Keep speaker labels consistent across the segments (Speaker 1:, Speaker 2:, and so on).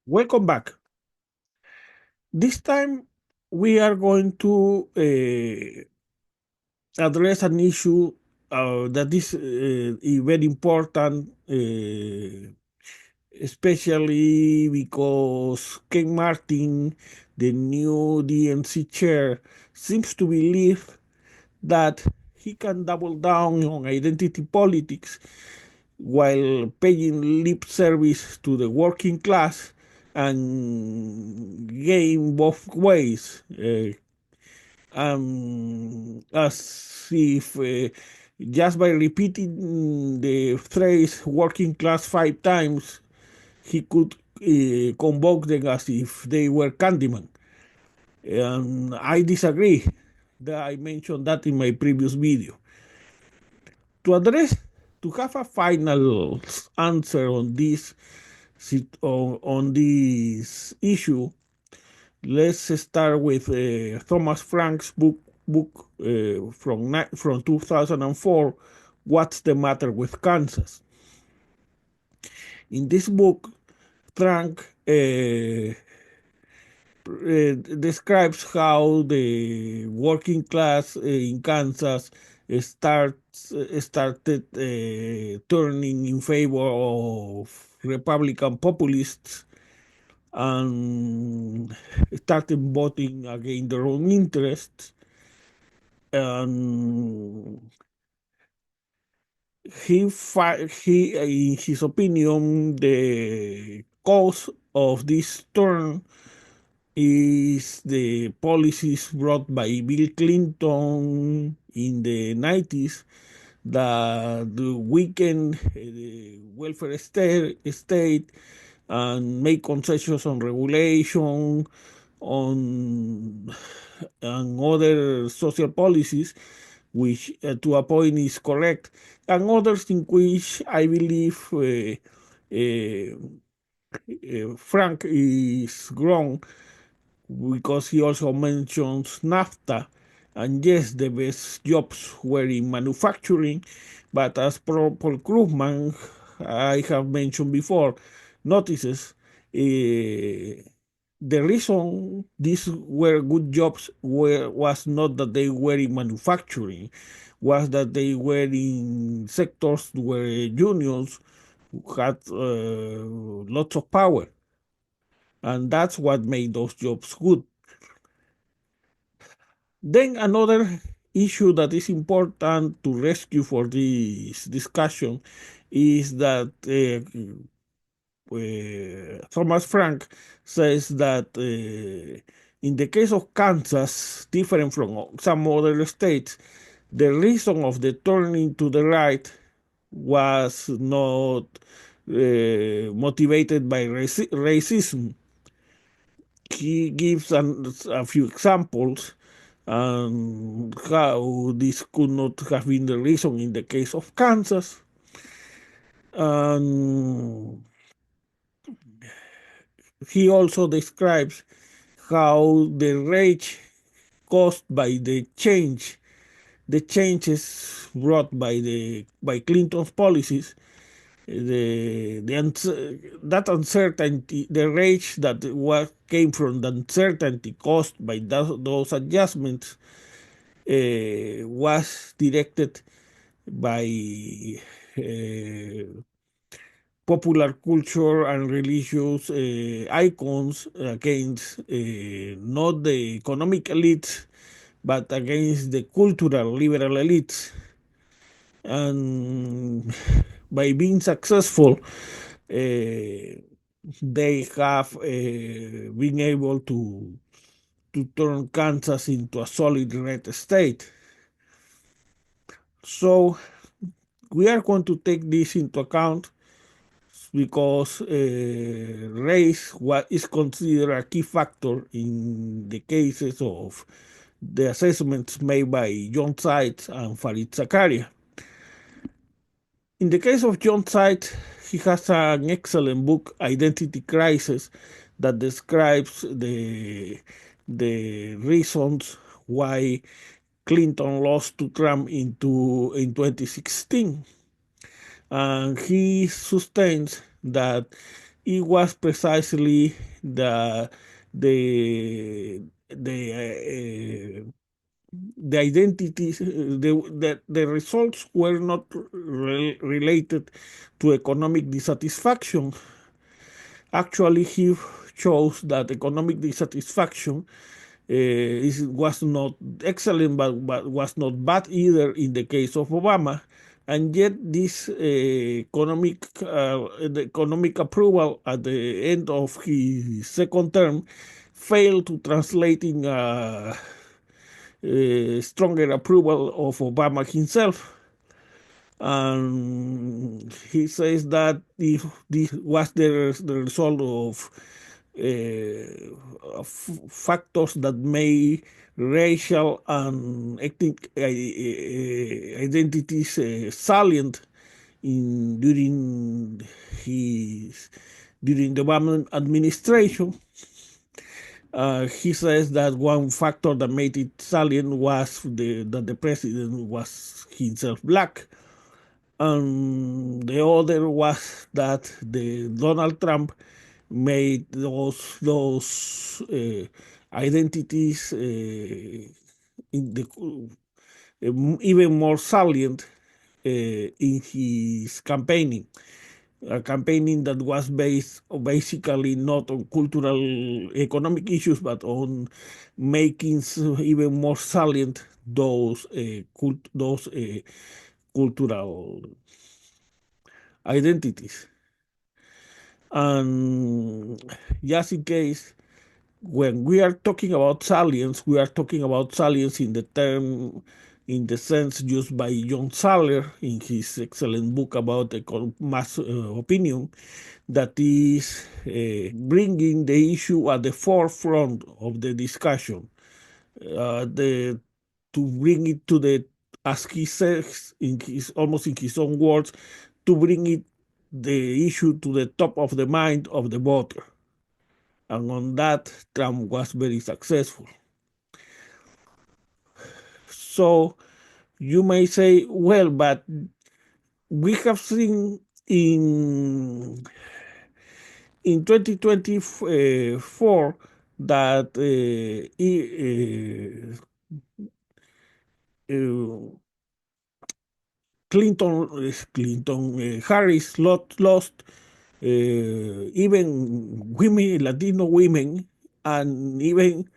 Speaker 1: Welcome back. This time we are going to address an issue that is very important, especially because Ken Martin, the new DNC chair, seems to believe that he can double down on identity politics while paying lip service to the working class and game both ways, as if just by repeating the phrase working class 5 times, he could convoke them as if they were Candyman. And I disagree. I mentioned that in my previous video. To address, to have a final answer on this on this issue, let's start with Thomas Frank's book from 2004, What's the Matter with Kansas? In this book, Frank describes how the working class in Kansas started turning in favor of Republican populists and started voting against their own interests. And in his opinion, the cause of this turn is the policies brought by Bill Clinton in the 90s that weakened the welfare state and make concessions on regulation, on and other social policies, which to a point is correct, and others in which I believe Frank is wrong, because he also mentions NAFTA. And yes, the best jobs were in manufacturing, but as Paul Krugman, I have mentioned before, notices, the reason these were good jobs was not that they were in manufacturing, was that they were in sectors where unions had lots of power. And that's what made those jobs good. Then another issue that is important to rescue for this discussion is that Thomas Frank says that in the case of Kansas, different from some other states, the reason of the turning to the right was not motivated by racism. He gives a few examples and how this could not have been the reason in the case of Kansas. And he also describes how the rage caused by the changes brought by Clinton's policies, that uncertainty, the rage that came from the uncertainty caused by those adjustments, was directed by uh, popular culture and religious icons against not the economic elites, but against the cultural liberal elites. And by being successful, they have been able to turn Kansas into a solid red state. So we are going to take this into account because race is considered a key factor in the cases of the assessments made by John Seitz and Farid Zakaria. In the case of John Seitz, he has an excellent book, Identity Crisis, that describes the reasons why Clinton lost to Trump in 2016. And he sustains that it was precisely the the identities, the results were not related to economic dissatisfaction. Actually, he shows that economic dissatisfaction was not excellent, but was not bad either in the case of Obama. And yet, this the economic approval at the end of his second term failed to translate in stronger approval of Obama himself. And he says that if this was the result of factors that made racial and ethnic identities salient his during the Obama administration. He says that one factor that made it salient was that the president was himself black. And the other was that the Donald Trump made those identities even more salient in his campaigning. A campaigning that was based basically not on cultural economic issues, but on making even more salient those cultural identities. And just in case, when we are talking about salience, we are talking about salience in the sense used by John Saller in his excellent book about mass opinion, that is bringing the issue at the forefront of the discussion, to bring it to the, as he says in his almost in his own words, to bring it the issue to the top of the mind of the voter. And on that, Trump was very successful. So you may say, well, but we have seen in 2024 that Harris lost even women, Latino women, and even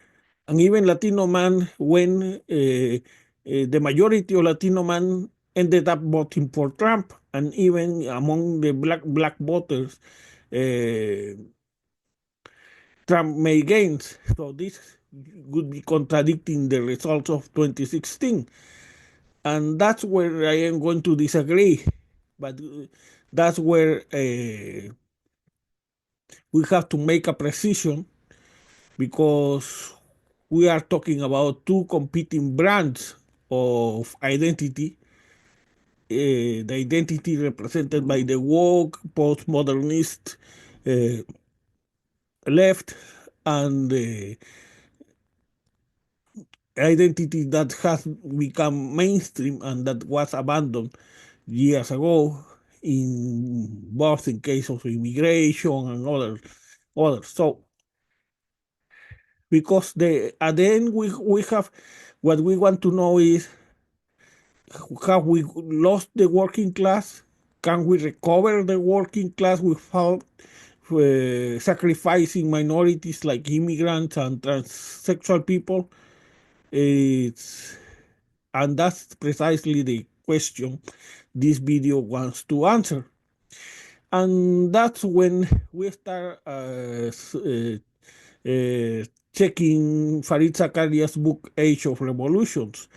Speaker 1: Latino man when the majority of Latino man ended up voting for Trump, and even among the black voters, uh, Trump made gains. So this would be contradicting the results of 2016. And that's where I am going to disagree. But that's where we have to make a precision, because we are talking about two competing brands of identity. The identity represented by the woke, postmodernist left, and the identity that has become mainstream and that was abandoned years ago, in both in case of immigration and others. So because at the end we have, what we want to know is, have we lost the working class? Can we recover the working class without sacrificing minorities like immigrants and transsexual people? It's And that's precisely the question this video wants to answer. And that's when we start checking Farid Zakaria's book, Age of Revolutions.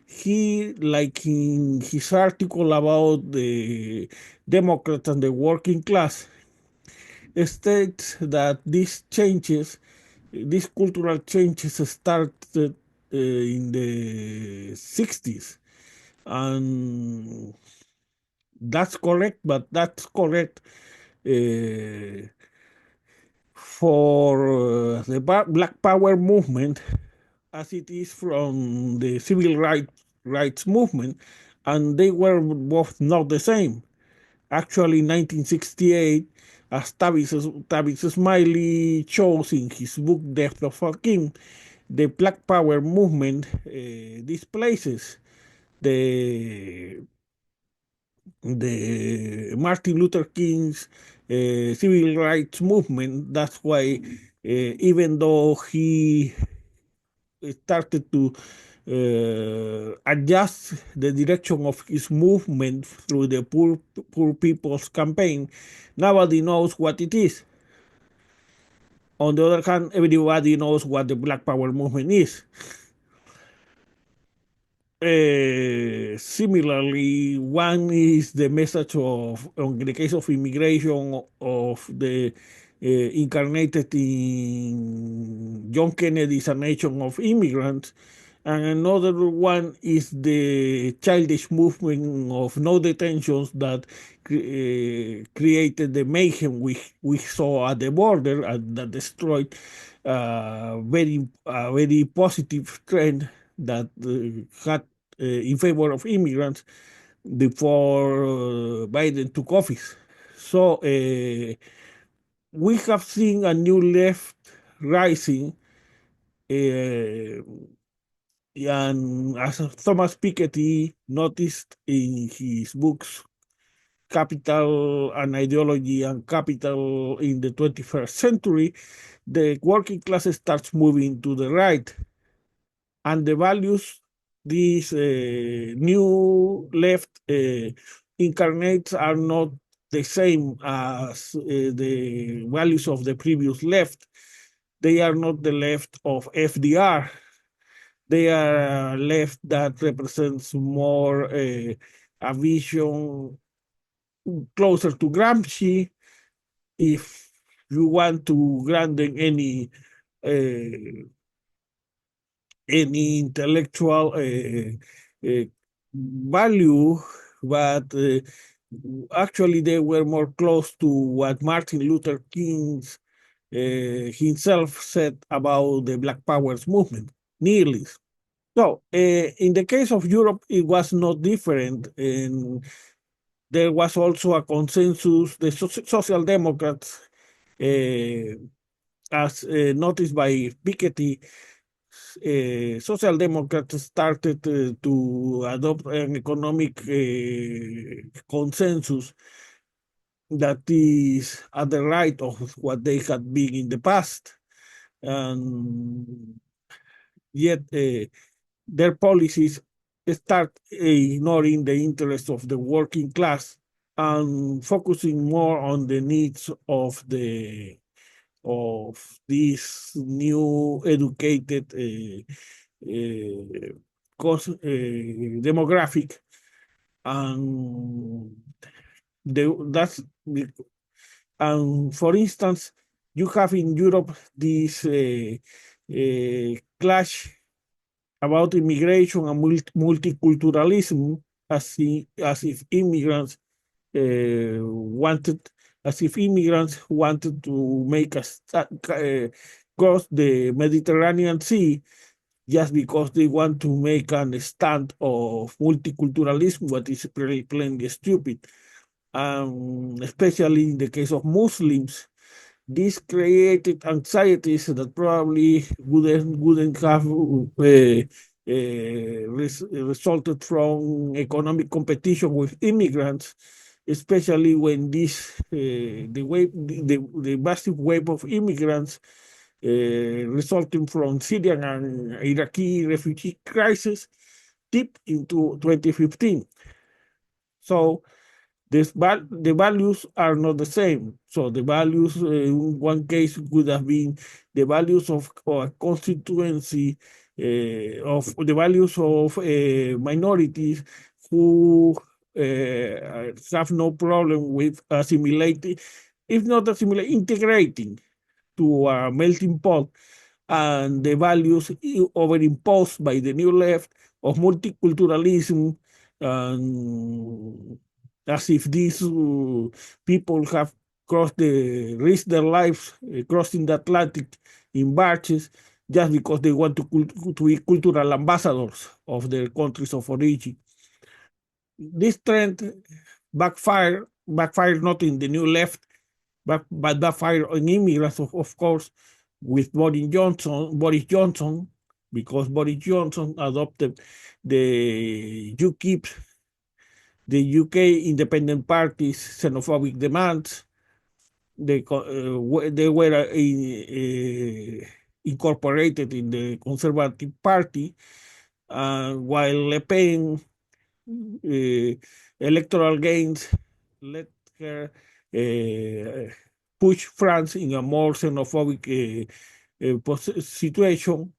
Speaker 1: He, like in his article about the Democrats and the working class, states that these cultural changes started in the 60s. And that's correct, but that's correct uh, for the Black Power movement as it is from the civil rights movement, and they were both not the same. Actually, in 1968, as Tavis Smiley shows in his book Death of a King, the Black Power movement displaces the Martin Luther King's civil rights movement. That's why, even though he started to adjust the direction of his movement through the Poor People's Campaign, nobody knows what it is. On the other hand, everybody knows what the Black Power movement is. Similarly, one is the message of, on the case of immigration, of the incarnated in John Kennedy's A Nation of Immigrants, and another one is the childish movement of no detentions that created the mayhem we saw at the border, and that destroyed very positive trend that had in favor of immigrants before Biden took office. So we have seen a new left rising, uh, and as Thomas Piketty noticed in his books Capital and Ideology and Capital in the 21st Century, the working class starts moving to the right, and the values these new left incarnates are not the same as the values of the previous left. They are not the left of FDR. They are a left that represents more a vision closer to Gramsci. If you want to grant them uh, any intellectual value, but actually they were more close to what Martin Luther King himself said about the Black Powers movement, nihilist. So, in the case of Europe, it was not different, and there was also a consensus. The Social Democrats, as noticed by Piketty, Social Democrats started to adopt an economic consensus that is at the right of what they had been in the past. And yet, their policies start ignoring the interests of the working class and focusing more on the needs of this new educated demographic, and that's and for instance, you have in Europe this clash about immigration and multiculturalism, as if immigrants wanted, as if immigrants wanted to make us cross the Mediterranean Sea just because they want to make a stand of multiculturalism, what is pretty plainly stupid. Especially in the case of Muslims, this created anxieties that probably wouldn't have resulted from economic competition with immigrants, especially when the massive wave of immigrants resulting from Syrian and Iraqi refugee crisis dipped into 2015. So the values are not the same. So the values in one case would have been the values of a constituency, of the values of minorities who have no problem with assimilating, if not assimilating, integrating to a melting pot, and the values overimposed by the new left of multiculturalism, and as if these people have risked their lives crossing the Atlantic in barges just because they want to be cultural ambassadors of their countries of origin. This trend backfired backfired not in the new left, but backfired on immigrants, of course, with Boris Johnson, because Boris Johnson adopted the UKIP, the UK Independent Party's xenophobic demands. They were incorporated in the Conservative Party, while Le Pen electoral gains let her push France in a more xenophobic situation,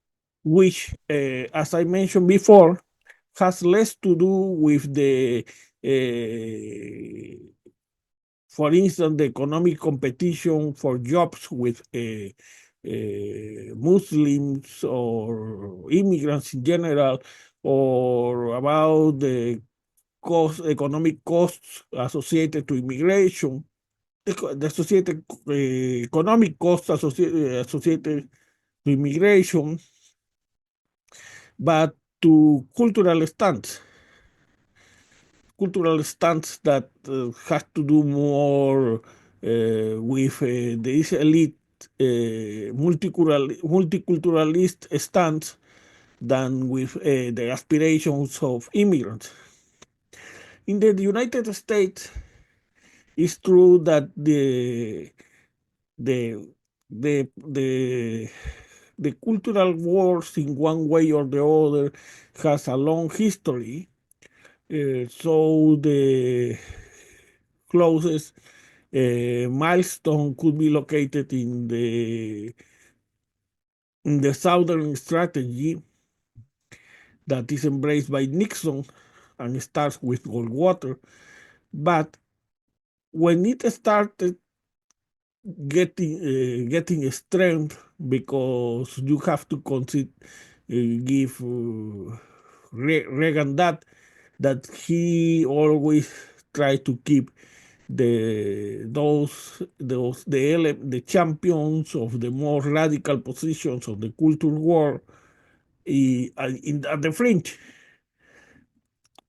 Speaker 1: which, as I mentioned before, has less to do with for instance, the economic competition for jobs with Muslims or immigrants in general, or about the economic costs associated to immigration, the associated economic costs associated to immigration, but to cultural stance that has to do more with this elite multiculturalist stance than with the aspirations of immigrants. In the United States, it's true that the the the the cultural wars in one way or the other has a long history. So the closest milestone could be located in the Southern strategy that is embraced by Nixon and starts with Goldwater. But when it started getting strength, because you have to give Reagan that he always tried to keep the champions of the more radical positions of the culture war at the fringe.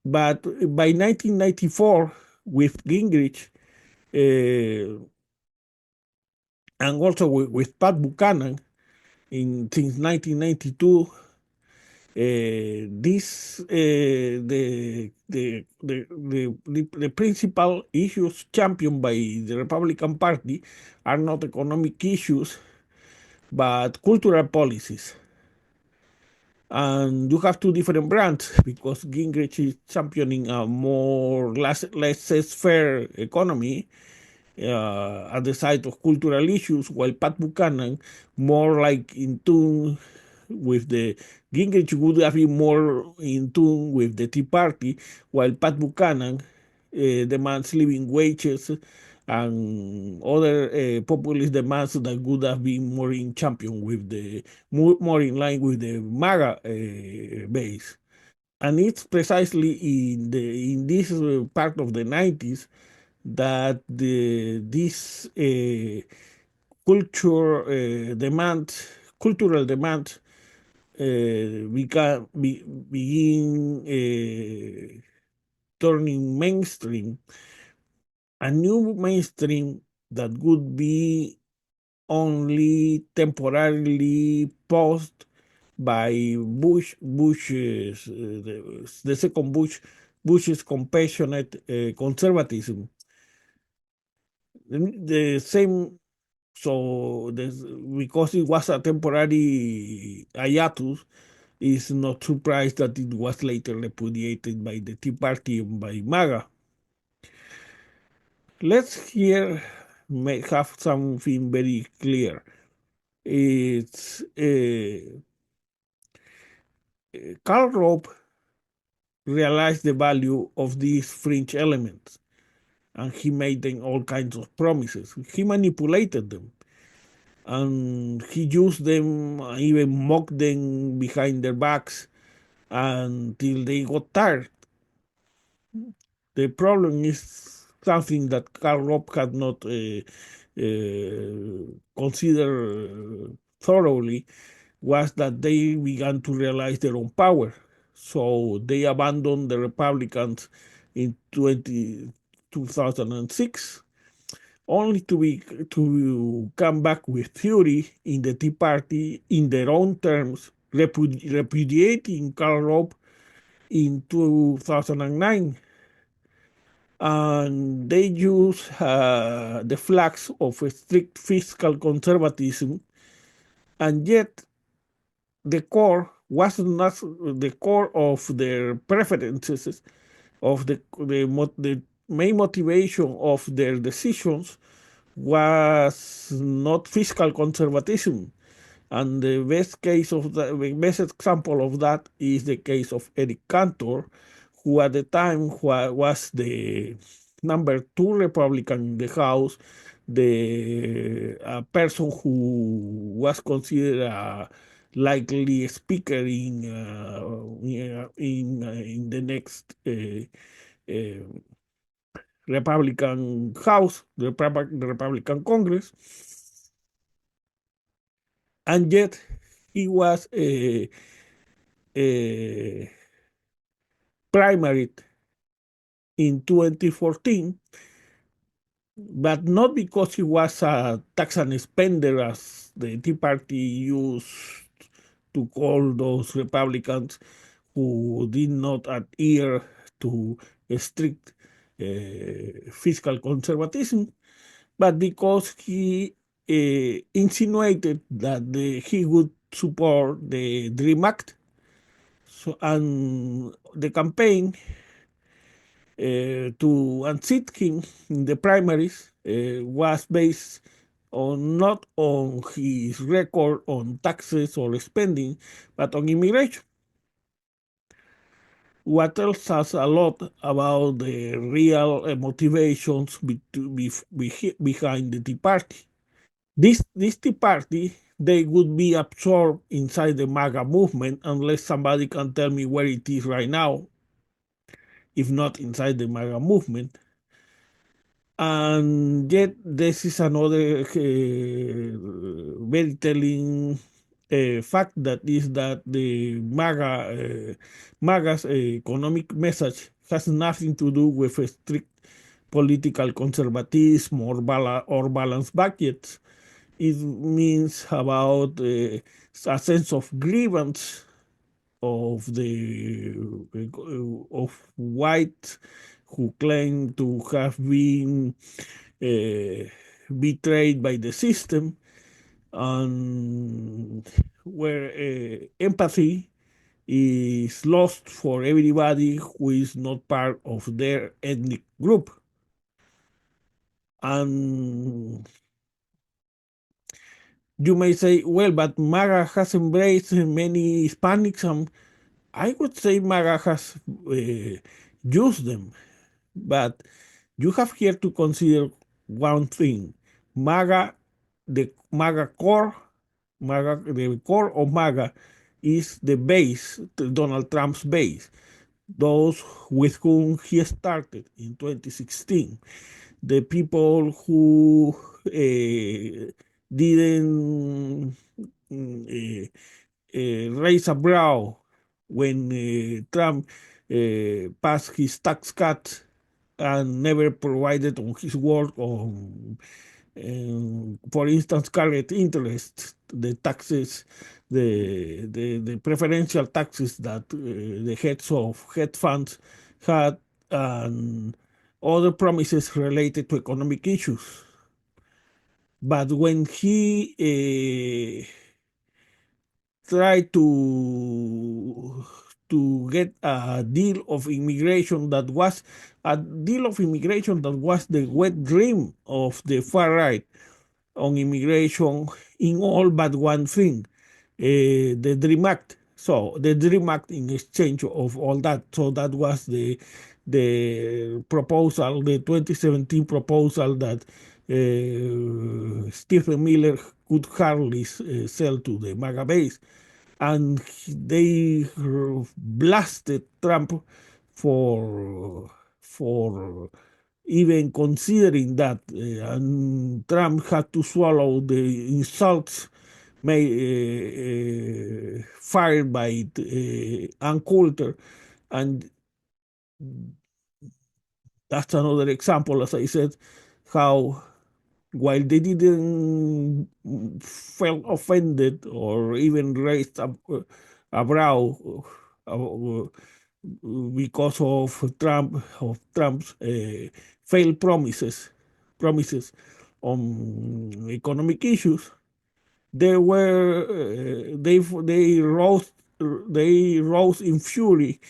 Speaker 1: But by 1994, with Gingrich, and also with Pat Buchanan, since 1992, the principal issues championed by the Republican Party are not economic issues, but cultural policies. And you have two different brands, because Gingrich is championing a more laissez-faire economy at the side of cultural issues, while Pat Buchanan more like in tune with the Gingrich would have been more in tune with the Tea Party, while Pat Buchanan demands living wages and other populist demands that would have been more in champion with more in line with the MAGA base. And it's precisely in this part of the 90s that this cultural demand begin turning mainstream, a new mainstream that would be only temporarily paused by the second Bush's compassionate conservatism. The same, because it was a temporary hiatus, is not surprised that it was later repudiated by the Tea Party and by MAGA. Let's here have something very clear. It's Karl Rove realized the value of these fringe elements, and he made them all kinds of promises. He manipulated them, and he used them, even mocked them behind their backs until they got tired. The problem is something that Karl Rove had not considered thoroughly, was that they began to realize their own power. So they abandoned the Republicans in 2006, only to come back with fury in the Tea Party in their own terms, repudiating Karl Rove in 2009. And they use the flags of strict fiscal conservatism, and yet the core was not the core of their preferences, of the main motivation of their decisions was not fiscal conservatism. And the best example of that is the case of Eric Cantor, who at the time was the number two Republican in the House, the person who was considered a likely speaker in the next uh, Republican House, the Republican Congress, and yet he was primary in 2014, but not because he was a tax and spender, as the Tea Party used to call those Republicans who did not adhere to a strict fiscal conservatism, but because he insinuated that he would support the DREAM Act. So, and the campaign to unseat him in the primaries was based on not on his record on taxes or spending, but on immigration. What tells us a lot about the real motivations behind the Tea Party. This Tea Party, they would be absorbed inside the MAGA movement unless somebody can tell me where it is right now, if not inside the MAGA movement. And yet, this is another very telling fact, that is that the MAGA's economic message has nothing to do with a strict political conservatism or balanced budgets. It means about a sense of grievance of the of whites who claim to have been betrayed by the system, and where empathy is lost for everybody who is not part of their ethnic group. And you may say, well, but MAGA has embraced many Hispanics, and I would say MAGA has used them, but you have here to consider one thing. MAGA, the MAGA core, the core of MAGA is the base, Donald Trump's base, those with whom he started in 2016, the people who didn't raise a brow when Trump passed his tax cut and never provided on his work on, for instance, current interest, the taxes, the preferential taxes that the heads of hedge funds had, and other promises related to economic issues. But when he tried to get a deal of immigration that was the wet dream of the far right on immigration in all but one thing, the DREAM Act. So the DREAM Act in exchange of all that. So that was the proposal, the 2017 proposal that Stephen Miller could hardly sell to the MAGA base. And they blasted Trump for even considering that, and Trump had to swallow the insults fired by Ann Coulter, and that's another example, as I said, how while they didn't felt offended or even raised a brow uh, because of Trump's failed promises on economic issues, they rose in fury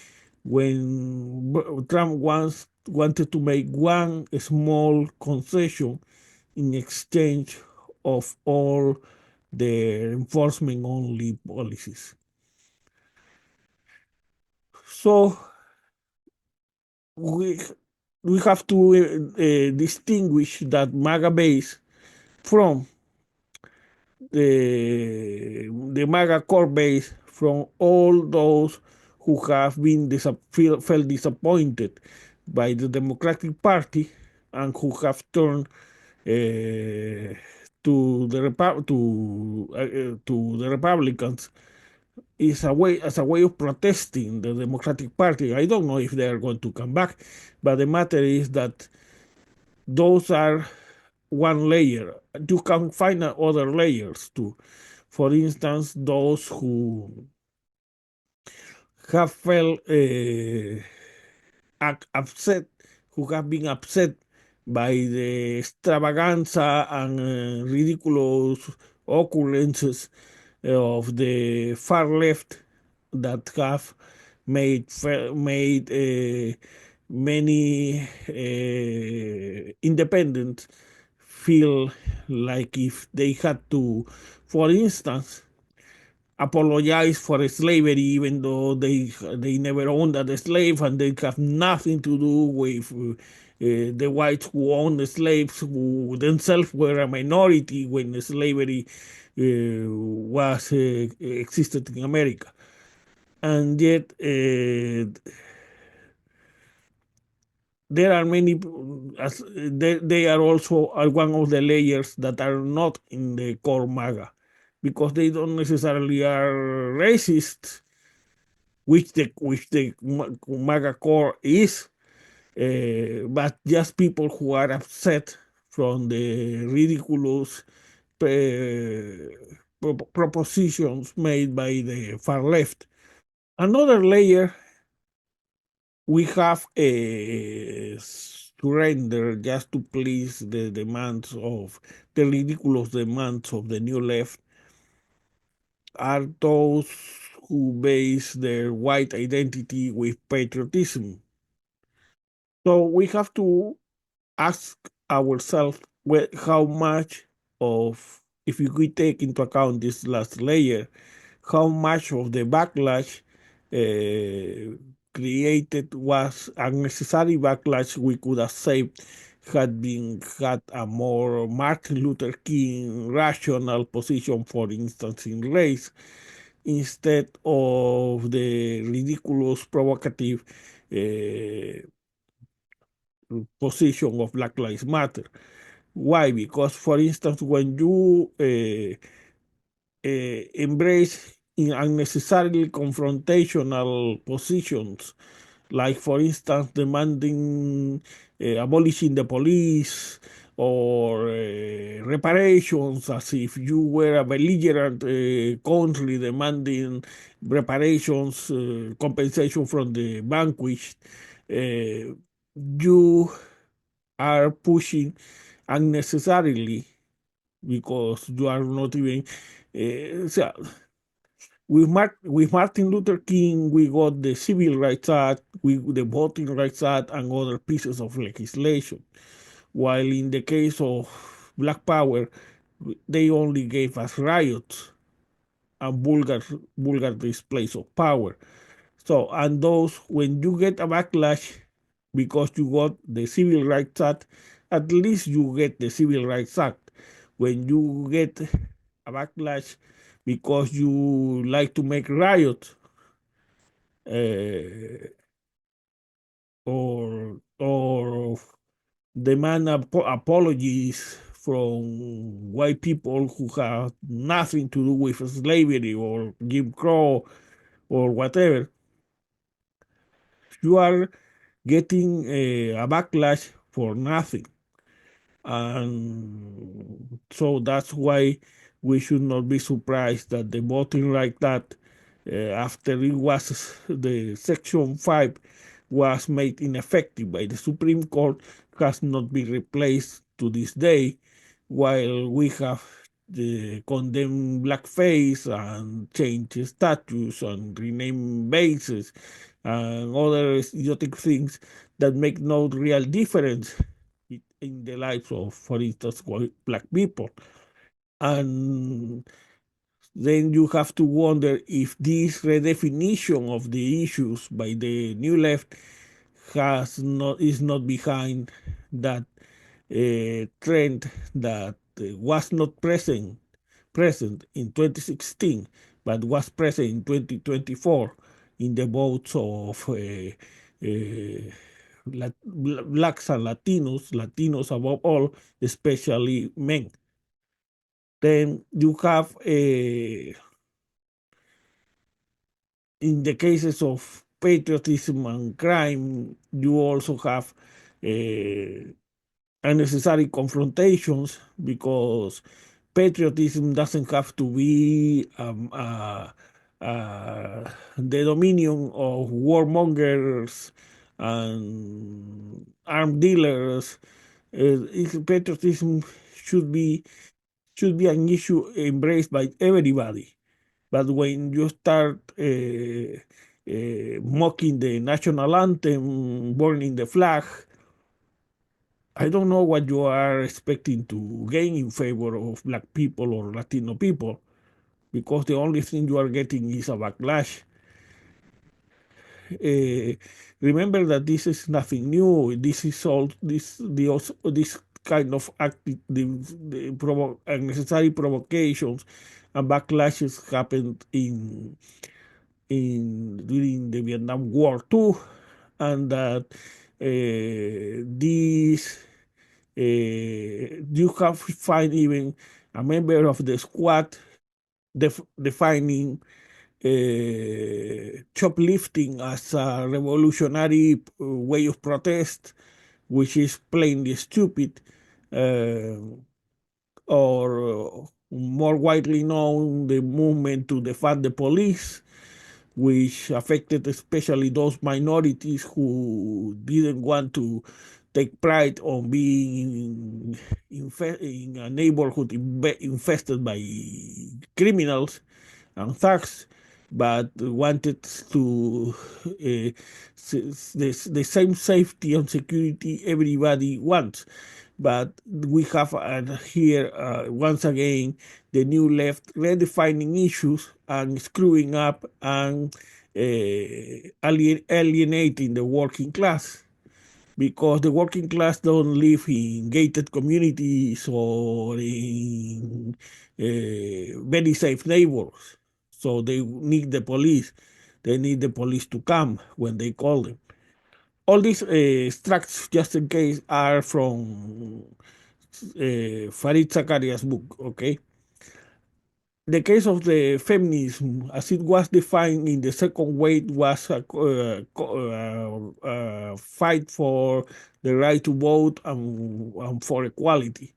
Speaker 1: when Trump once wanted to make one small concession in exchange of all the enforcement only policies. So we we have to distinguish that MAGA base from the MAGA core base, from all those who have been felt disappointed by the Democratic Party and who have turned to the Republicans is a way as a way of protesting the Democratic Party. I don't know if they are going to come back, but the matter is that those are one layer. You can find other layers too. For instance, those who have felt upset, who have been upset by the extravaganza and ridiculous occurrences of the far left that have made many independents feel like if they had to, for instance, apologize for slavery, even though they never owned a slave and they have nothing to do with the whites who owned the slaves, who themselves were a minority when slavery was existed in America, and yet there are many, as they are also one of the layers that are not in the core MAGA, because they don't necessarily are racist, which the MAGA core is, but just people who are upset from the ridiculous propositions made by the far left. Another layer, we have a surrender just to please the ridiculous demands of the new left, are those who base their white identity with patriotism. So we have to ask ourselves how much of, if we take into account this last layer, how much of the backlash created was unnecessary backlash we could have saved had a more Martin Luther King rational position, for instance, in race, instead of the ridiculous, provocative position of Black Lives Matter. Why? Because, for instance, when you embrace in unnecessarily confrontational positions, like, for instance, demanding abolishing the police or reparations, as if you were a belligerent country demanding reparations, compensation from the vanquished, you are pushing unnecessarily, because you are not even. So with Martin Luther King, we got the Civil Rights Act, the Voting Rights Act, and other pieces of legislation. While in the case of Black Power, they only gave us riots and vulgar displays of power. So, and those, when you get a backlash because you got the Civil Rights Act, at least you get the Civil Rights Act. When you get a backlash because you like to make riots, uh, or demand apologies from white people who have nothing to do with slavery or Jim Crow or whatever, you are getting a backlash for nothing. And so that's why we should not be surprised that the voting like that, after it was the Section 5 was made ineffective by the Supreme Court, has not been replaced to this day, while we have condemned blackface and changed statues and rename bases and other idiotic things that make no real difference in the lives of, for instance, black people. And then you have to wonder if this redefinition of the issues by the new left is not behind that trend that was not present in 2016, but was present in 2024 in the votes of blacks and Latinos above all, especially men. Then you have, in the cases of patriotism and crime, you also have unnecessary confrontations because patriotism doesn't have to be the dominion of warmongers and armed dealers. Patriotism should be an issue embraced by everybody. But when you start mocking the national anthem, burning the flag, I don't know what you are expecting to gain in favor of black people or Latino people, because the only thing you are getting is a backlash. Uh, Remember that this is nothing new. This is all this kind of unnecessary provocations and backlashes happened in during the Vietnam War too, and that these you have find even a member of the squad defining shoplifting as a revolutionary way of protest, which is plainly stupid, uh, or more widely known, the movement to defund the police, which affected especially those minorities who didn't want to take pride on being in a neighborhood infested by criminals and thugs, but wanted to the same safety and security everybody wants. But we have here once again the new left redefining issues and screwing up and alienating the working class, because the working class don't live in gated communities or in very safe neighborhoods. So they need the police. They need the police to come when they call them. All these extracts, just in case, are from Farid Zakaria's book, okay? The case of the feminism, as it was defined in the second wave, was a fight for the right to vote and for equality.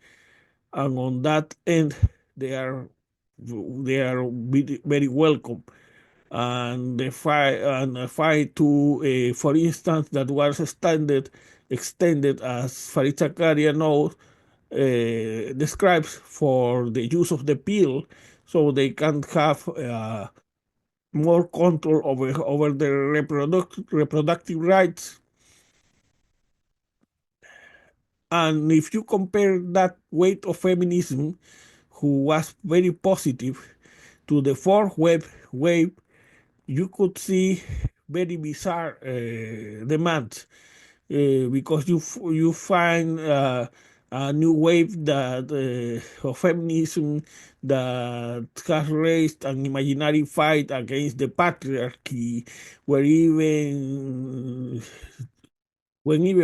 Speaker 1: And on that end, they are very welcome. And the fight to, for instance, that was extended as Farid Zakaria knows, describes for the use of the pill, so they can have more control over their reproductive rights. And if you compare that weight of feminism, who was very positive, to the fourth wave, you could see very bizarre demands, because you find a new wave that of feminism that has raised an imaginary fight against the patriarchy, where even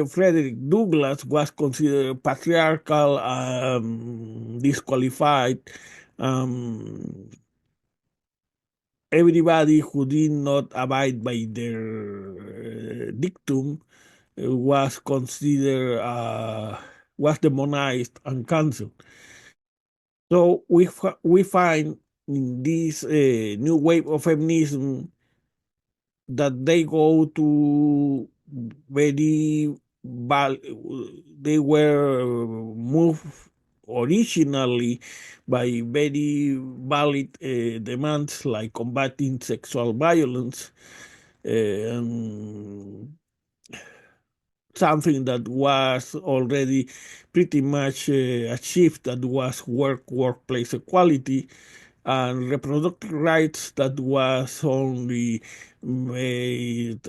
Speaker 1: Frederick Douglass was considered patriarchal, disqualified. Um, Everybody who did not abide by their dictum was considered was demonized and canceled. So we find in this new wave of feminism that they go to very they were moved originally by very valid demands like combating sexual violence, and something that was already pretty much achieved, that was workplace equality, and reproductive rights that was only made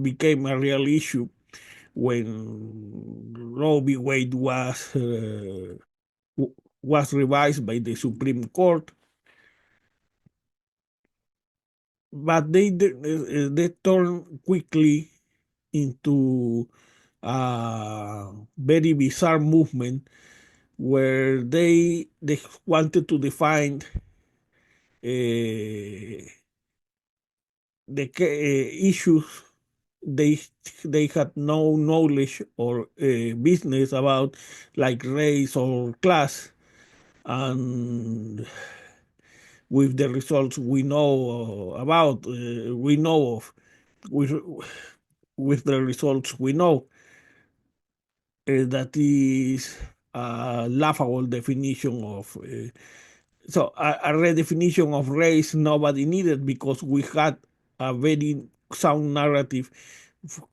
Speaker 1: became a real issue when Roe v. Wade was revised by the Supreme Court. But they turned quickly into a very bizarre movement where they wanted to define the issues they they had no knowledge or business about, like race or class, and with the results we know about, we know of, with with the results we know, that is a laughable definition of so a redefinition of race nobody needed, because we had a very sound narrative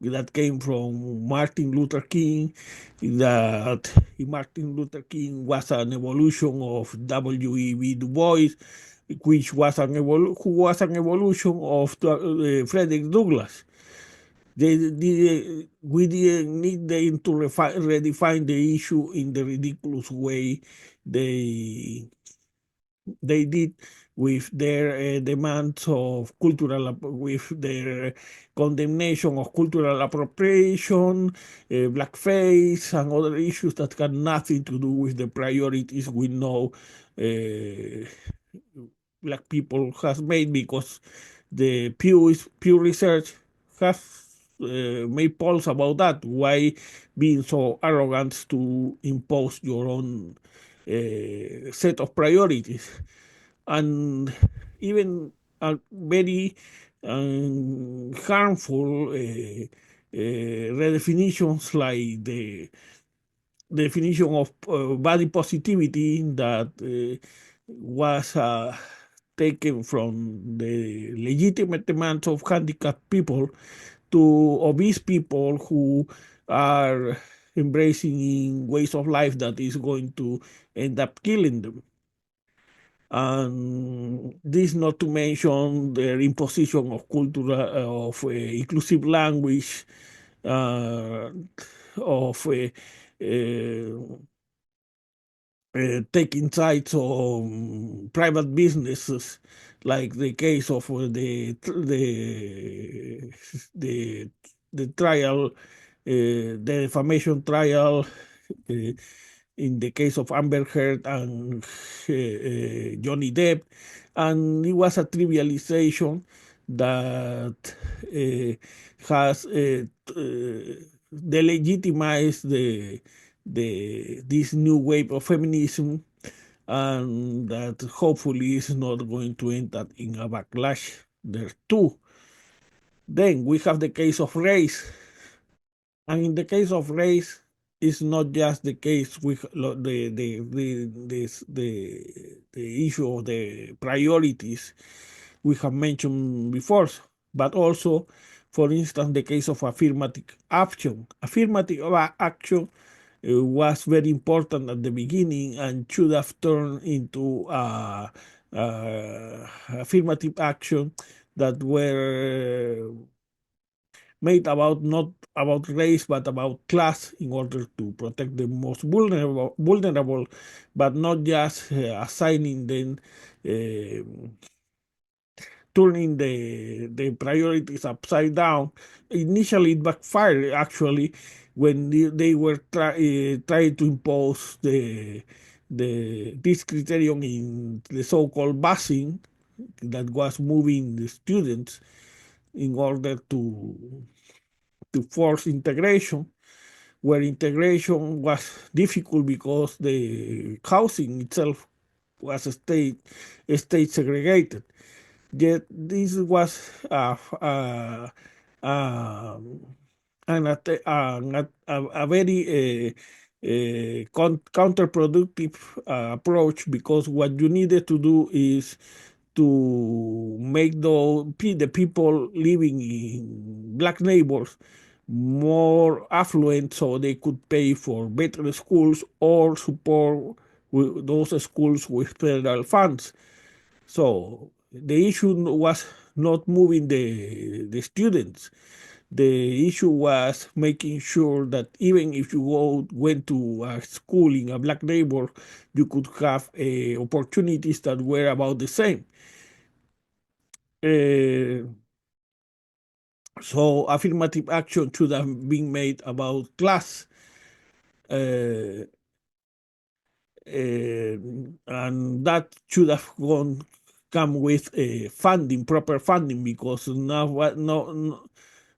Speaker 1: that came from Martin Luther King, that Martin Luther King was an evolution of W.E.B. Du Bois, which was who was an evolution of Frederick Douglass. We didn't need them to redefine the issue in the ridiculous way they they did, with their demands of with their condemnation of cultural appropriation, blackface, and other issues that had nothing to do with the priorities we know uh, black people has made, because the Pew Research has made polls about that. Why being so arrogant to impose your own set of priorities? And even very harmful redefinitions, like the definition of body positivity that was taken from the legitimate demands of handicapped people to obese people who are embracing ways of life that is going to end up killing them. And this not to mention the imposition of cultural of inclusive language, uh, of taking sides on private businesses, like the case of the trial, the defamation trial, in the case of Amber Heard and Johnny Depp, and it was a trivialization that has delegitimized this new wave of feminism, and that hopefully is not going to end up in a backlash there too. Then we have the case of race. And in the case of race, it's not just the case with the issue of the priorities we have mentioned before, but also, for instance, the case of affirmative action. Affirmative action was very important at the beginning and should have turned into affirmative action that were made about, not about race but about class, in order to protect the most vulnerable, but not just assigning them, uh, turning the priorities upside down. Initially, it backfired, actually, when they were trying to impose this criterion in the so-called busing, that was moving the students in order to force integration, where integration was difficult because the housing itself was state segregated. Yet this was um, a very counterproductive approach, because what you needed to do is to make the people living in black neighbors more affluent so they could pay for better schools or support those schools with federal funds. So the issue was not moving the students. The issue was making sure that even if you went to a school in a black neighbor, you could have opportunities that were about the same. Uh, so affirmative action should have been made about class. Uh, and that should have come with funding, proper funding, because now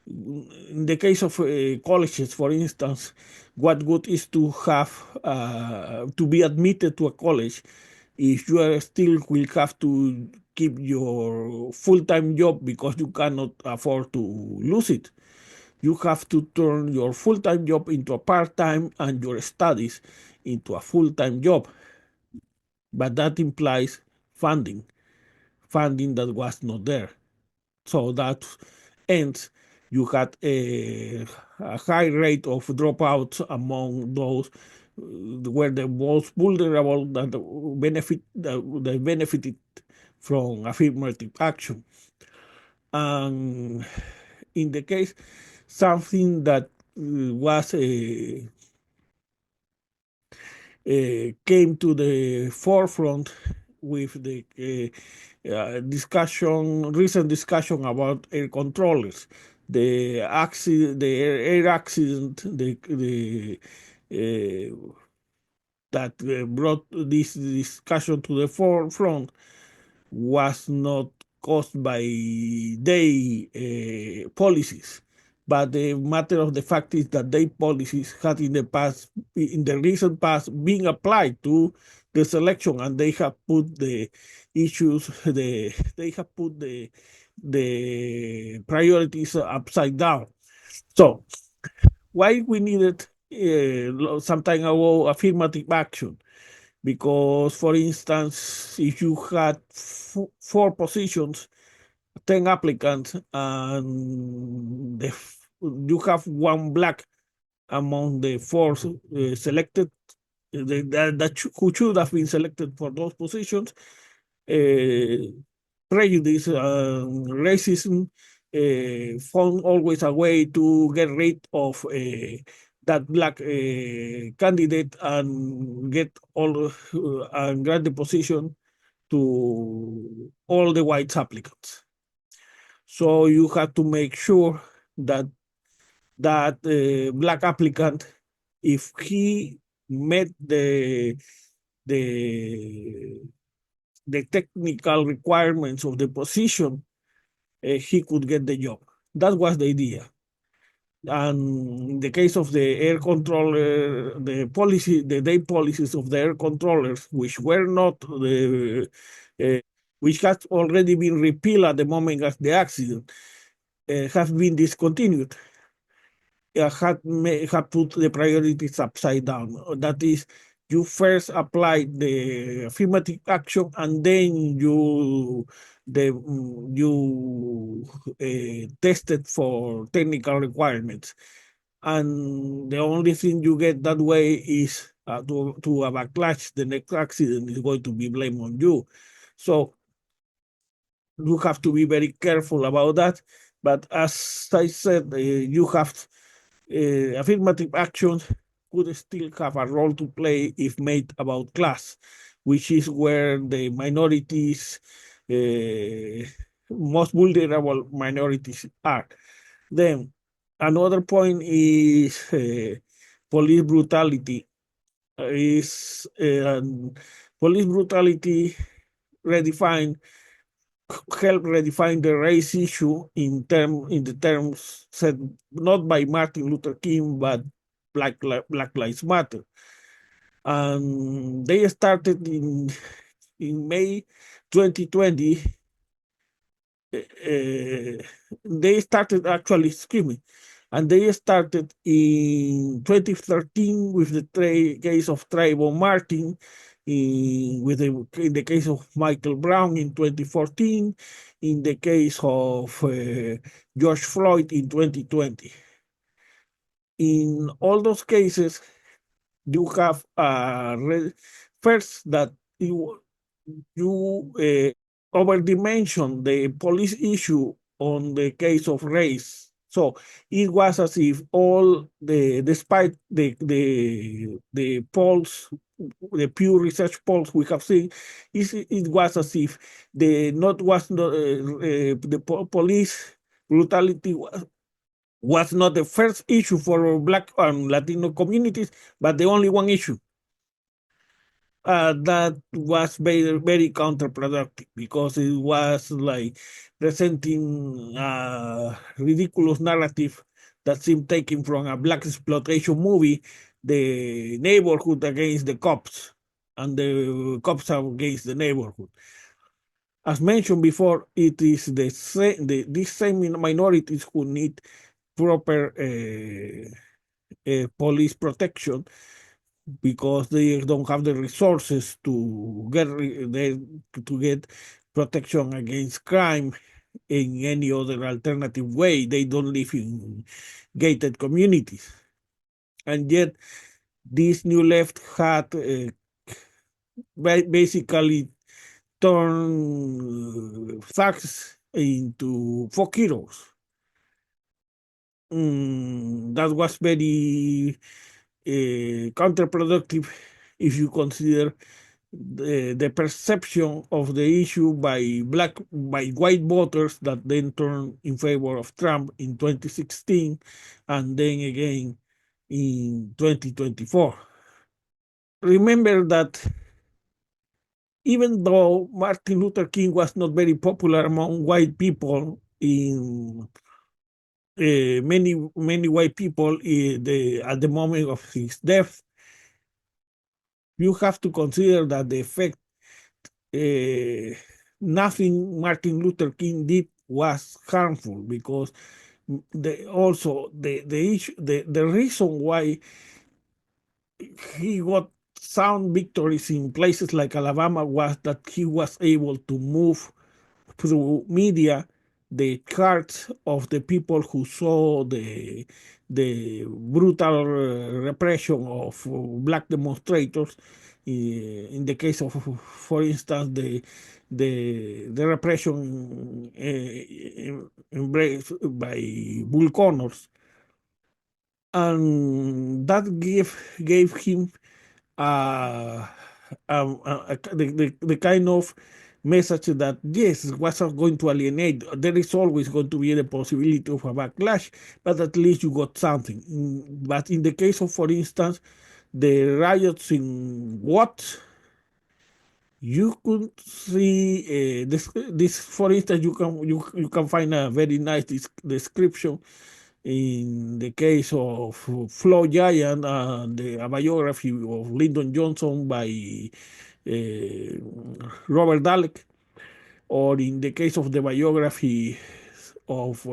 Speaker 1: in the case of colleges, for instance, what good is to have to be admitted to a college if you are still will have to keep your full-time job because you cannot afford to lose it. You have to turn your full-time job into a part-time and your studies into a full-time job. But that implies funding that was not there. So that ends, you had a high rate of dropouts among those were the most vulnerable that that benefited from affirmative action. And in the case, something that was came to the forefront with the recent discussion about air controllers, the air accident, that brought this discussion to the forefront was not caused by their policies. But the matter of the fact is that their policies had in the recent past, been applied to the selection, and they have put the issues, they have put the priorities upside down. So why we needed some time ago affirmative action? Because, for instance, if you had four positions, 10 applicants, and you have one black among the four selected, who should have been selected for those positions, prejudice and racism found always a way to get rid of that black candidate and get all and grant the position to all the white applicants. So you have to make sure that black applicant, if he met the the technical requirements of the position, he could get the job. That was the idea. And in the case of the air controller, the day policies of the air controllers, which were not which had already been repealed at the moment of the accident, have been discontinued. Had put the priorities upside down. That is, you first apply the affirmative action, and then you tested for technical requirements. And the only thing you get that way is to a backlash. The next accident is going to be blamed on you. So you have to be very careful about that. But as I said, you have affirmative action could still have a role to play if made about class, which is where the minorities, most vulnerable minorities are. Then another point is police brutality. Is police brutality redefined helped redefine the race issue in the terms set not by Martin Luther King but Black Lives Matter. And they started in May 2020. They started actually screaming, and they started in 2013 with the case of Trayvon Martin, in the case of Michael Brown in 2014, in the case of George Floyd in 2020. In all those cases, you have first that you overdimension the police issue on the case of race. So it was as if despite the polls, the Pew Research polls we have seen, it was as if the police brutality was not the first issue for Black and Latino communities, but the only one issue. That was very counterproductive because it was like presenting a ridiculous narrative that seemed taken from a black exploitation movie, the neighborhood against the cops, and the cops against the neighborhood. As mentioned before, it is these same minorities who need proper police protection because they don't have the resources to get protection against crime in any other alternative way. They don't live in gated communities, and yet this new left had basically turned thugs into folk heroes. That was very counterproductive if you consider the perception of the issue by white voters that then turned in favor of Trump in 2016 and then again in 2024. Remember that even though Martin Luther King was not very popular among white people, in many white people at the moment of his death, you have to consider that the effect nothing Martin Luther King did was harmful because the reason why he got sound victories in places like Alabama was that he was able to move through media the hearts of the people who saw the brutal repression of black demonstrators. In the case of, for instance, the repression embraced by Bull Connors, and that gave him the kind of message that yes, it wasn't going to alienate. There is always going to be the possibility of a backlash, but at least you got something. But in the case of, for instance, the riots in Watts, you could see this. For instance, you can find a very nice description in the case of Flo Giant, a biography of Lyndon Johnson by Robert Dallek, or in the case of the biography of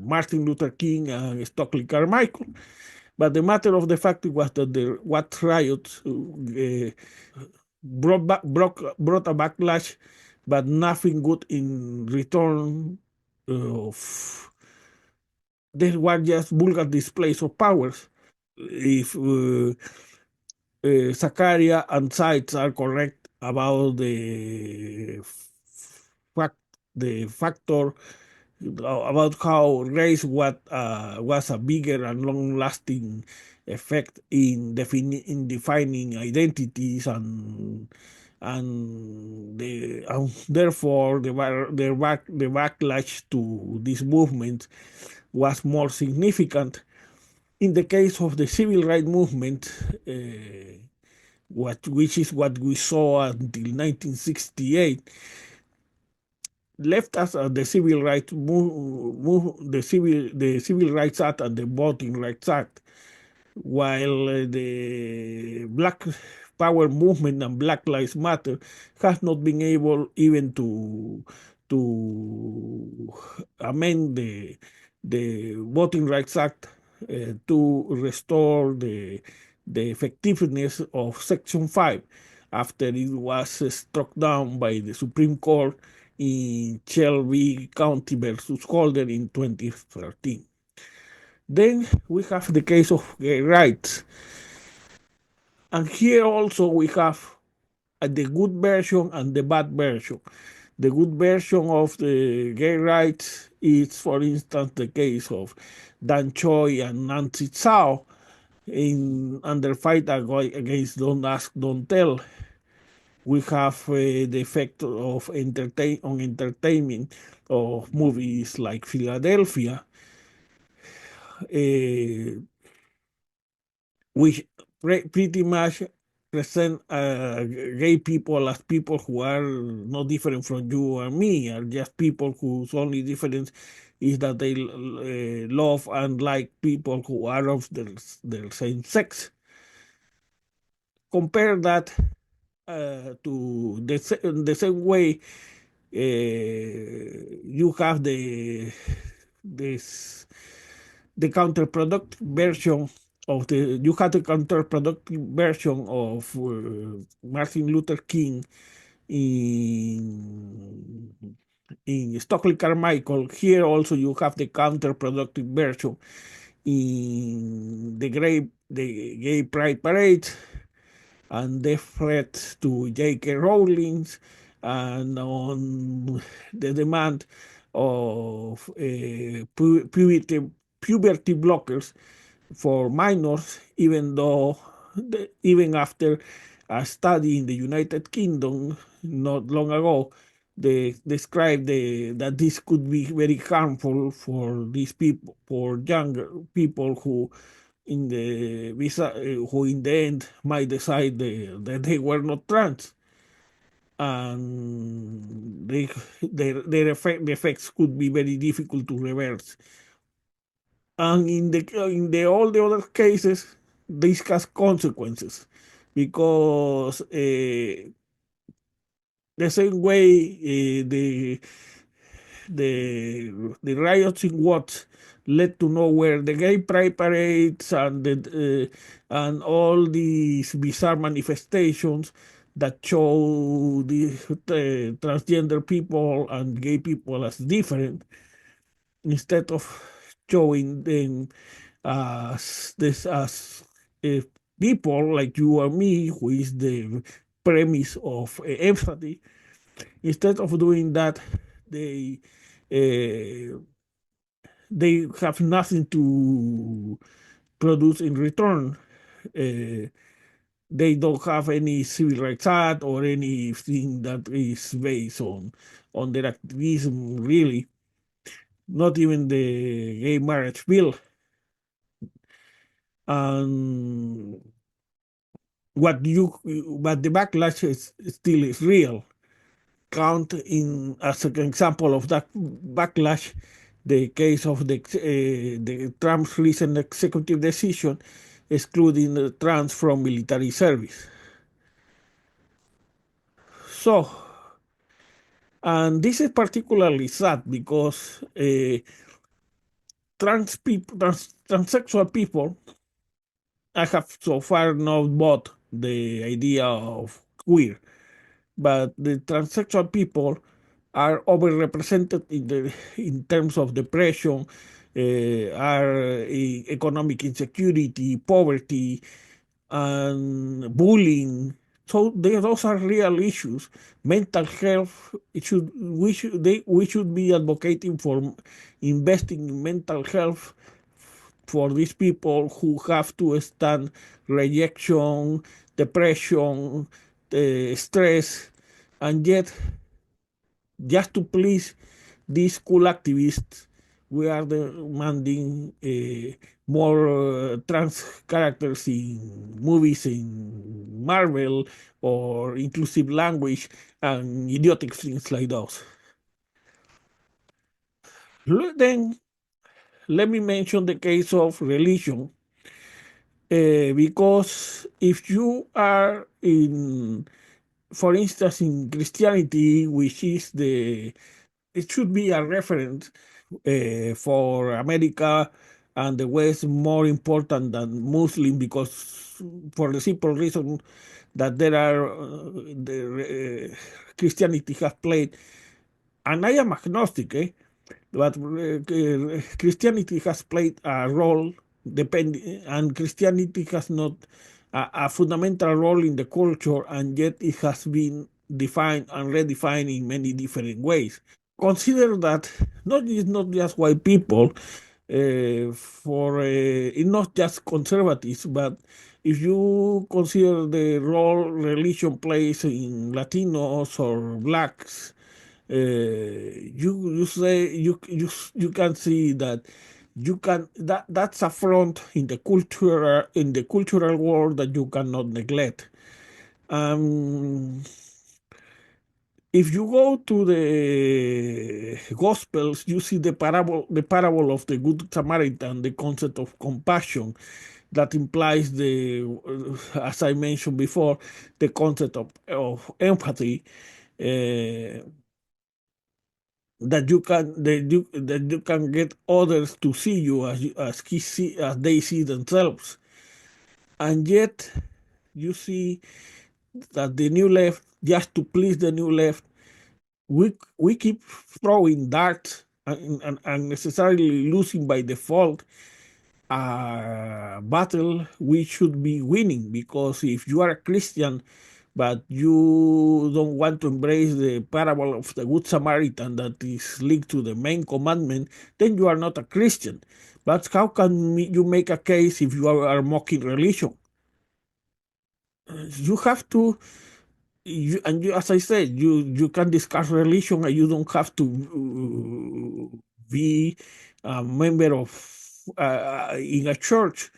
Speaker 1: Martin Luther King and Stokely Carmichael. But the matter of the fact was that the Watts riots brought a backlash, but nothing good in return of there were just vulgar displays of powers. If Zakaria and Sides are correct about the factor about how race was a bigger and long-lasting effect in defining identities and therefore the backlash to this movement was more significant. In the case of the civil rights movement, which is what we saw until 1968, left us the civil rights the Civil Rights Act and the Voting Rights Act, while the Black Power movement and Black Lives Matter has not been able even to amend the Voting Rights Act to restore the effectiveness of Section 5 after it was struck down by the Supreme Court in Shelby County versus Holder in 2013. Then we have the case of gay rights. And here also we have the good version and the bad version. The good version of the gay rights is, for instance, the case of Dan Choi and Nancy Tsao in under fight against Don't Ask, Don't Tell. We have the effect of entertainment of movies like Philadelphia, uh, which pretty much present gay people as people who are no different from you or me, are just people whose only difference is that they love and like people who are of their same sex. Compare that to the same way you have this the counterproductive version of the you had the counterproductive version of Martin Luther King in Stokely Carmichael. Here also you have the counterproductive version in the Gay Pride Parade and the threat to J.K. Rowling and on the demand of puberty blockers for minors, even though even after a study in the United Kingdom not long ago, they described that this could be very harmful for these people, for younger people who in the visa, who in the end might decide that they were not trans, and the effects could be very difficult to reverse. And in the all the other cases, this has consequences because the same way the riots in Watts led to nowhere, the gay pride parades and and all these bizarre manifestations that show the transgender people and gay people as different, instead of showing them as uh, people like you or me, who is the premise of empathy. Instead of doing that, they uh, they have nothing to produce in return. Uh, they don't have any civil rights act or anything that is based on their activism, really. Not even the gay marriage bill. And but the backlash is still is real. Count in as an example of that backlash the case of the Trump's recent executive decision excluding the trans from military service. So, and this is particularly sad because transsexual people, I have so far not bought the idea of queer, but the transsexual people are overrepresented in terms of depression, are economic insecurity, poverty, and bullying. So those are real issues. Mental health. We should be advocating for investing in mental health for these people who have to stand rejection, depression, stress, and yet just to please these cool activists, we are demanding more trans characters in movies in Marvel or inclusive language and idiotic things like those. Then let me mention the case of religion, because if you are in, for instance, in Christianity, which is it should be a reference for America and the West, more important than Muslim, because for the simple reason that there are Christianity has played, and I am agnostic, but Christianity has played a role, and Christianity has not a fundamental role in the culture, and yet it has been defined and redefined in many different ways. Consider that not just white people, for it's not just conservatives, but if you consider the role religion plays in Latinos or blacks, you say you can see that that's a front in the cultural world that you cannot neglect. Um, if you go to the Gospels, you see the parable of the Good Samaritan, the concept of compassion that implies as I mentioned before, the concept of empathy. Uh, that you can get others to see you as they see themselves, and yet you see that the new left, just to please the new left, we keep throwing darts and unnecessarily losing by default a battle we should be winning, because if you are a Christian but you don't want to embrace the parable of the Good Samaritan that is linked to the main commandment, then you are not a Christian. But how can you make a case if you are mocking religion? You have to, as I said, you can discuss religion, and you don't have to be a member of in a church,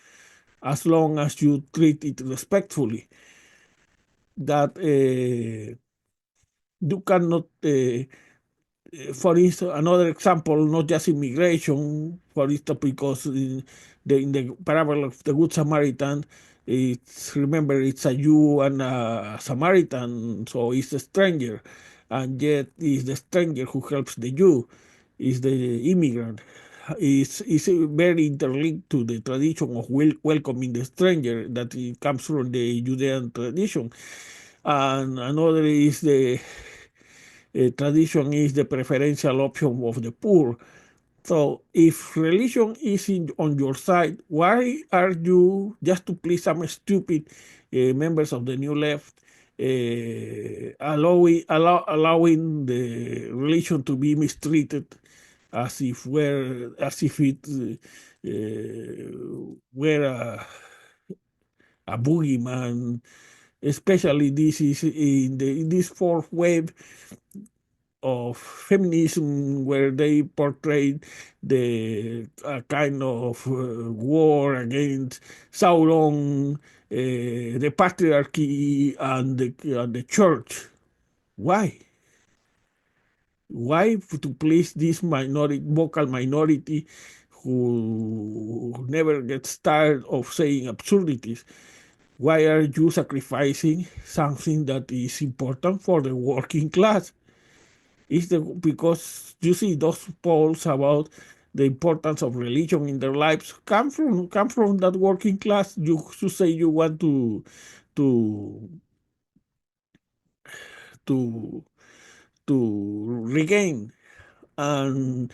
Speaker 1: as long as you treat it respectfully. That you cannot, for instance, another example, not just immigration, for instance, because in the parable of the Good Samaritan, remember, it's a Jew and a Samaritan, so it's a stranger, and yet it's the stranger who helps the Jew, is the immigrant. Is very interlinked to the tradition of welcoming the stranger that it comes from the Judean tradition. And another is the tradition is the preferential option of the poor. So if religion is on your side, why are you, just to please some stupid members of the new left, allowing the religion to be mistreated as if it were a boogeyman? Especially this is in this fourth wave of feminism, where they portrayed the kind of war against Sauron, the patriarchy, and the church. Why? Why to please this vocal minority who never gets tired of saying absurdities? Why are you sacrificing something that is important for the working class? Because you see those polls about the importance of religion in their lives come from that working class you say you want to to to regain. And,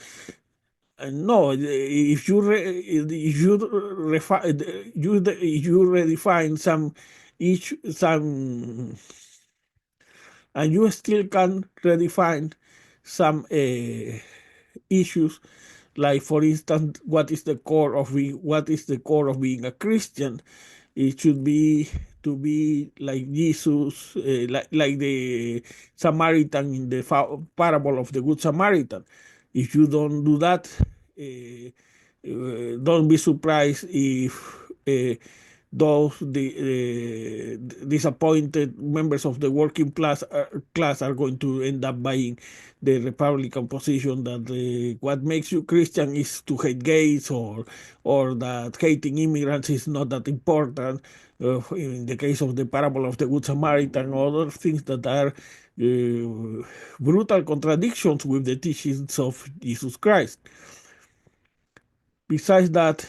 Speaker 1: no, if you you redefine some, and you still can redefine some issues, like for instance, what is the core of being a Christian? It should be to be like Jesus, like the Samaritan in the parable of the Good Samaritan. If you don't do that, don't be surprised if those disappointed members of the working class are going to end up buying the Republican position that what makes you Christian is to hate gays, or that hating immigrants is not that important. In the case of the parable of the Good Samaritan, other things that are brutal contradictions with the teachings of Jesus Christ. Besides that,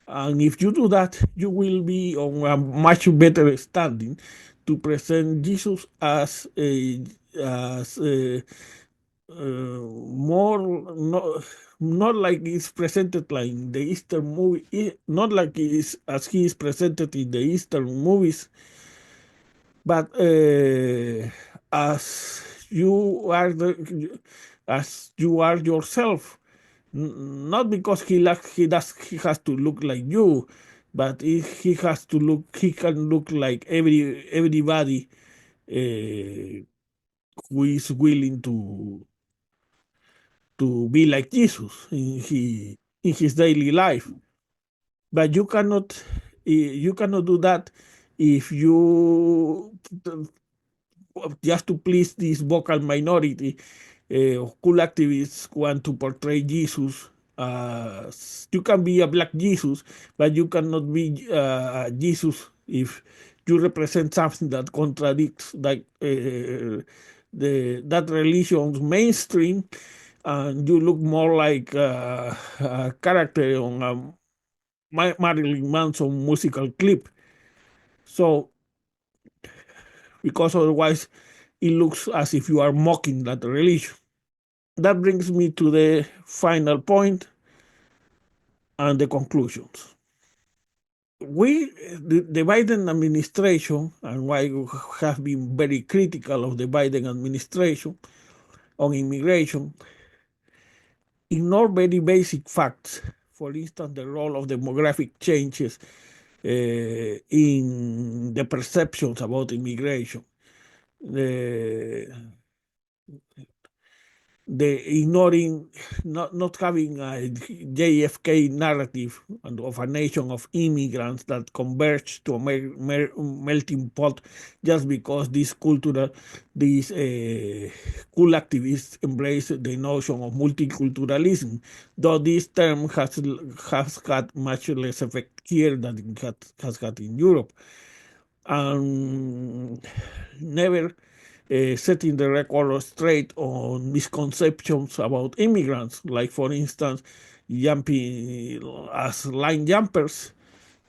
Speaker 1: and if you do that, you will be on a much better standing to present Jesus as more, not like it's presented like in the Eastern movie, not like as he is presented in the Eastern movies, but as you are as you are yourself. Not because he has to look like you, but he has to look, he can look like everybody who is willing to be like Jesus in his daily life. But you cannot do that if you just to please this vocal minority. Cool activists want to portray Jesus. You can be a black Jesus, but you cannot be Jesus if you represent something that contradicts that religion's mainstream, and you look more like a character on a Marilyn Manson musical clip. So, because otherwise it looks as if you are mocking that religion. That brings me to the final point and the conclusions. The Biden administration, and why we have been very critical of the Biden administration on immigration, ignore very basic facts. For instance, the role of demographic changes in the perceptions about immigration. The ignoring, not having a JFK narrative of a nation of immigrants that converge to a melting pot just because these cool activists embrace the notion of multiculturalism, though this term has had much less effect here than it has had in Europe. And never setting the record straight on misconceptions about immigrants, like, for instance, jumping as line jumpers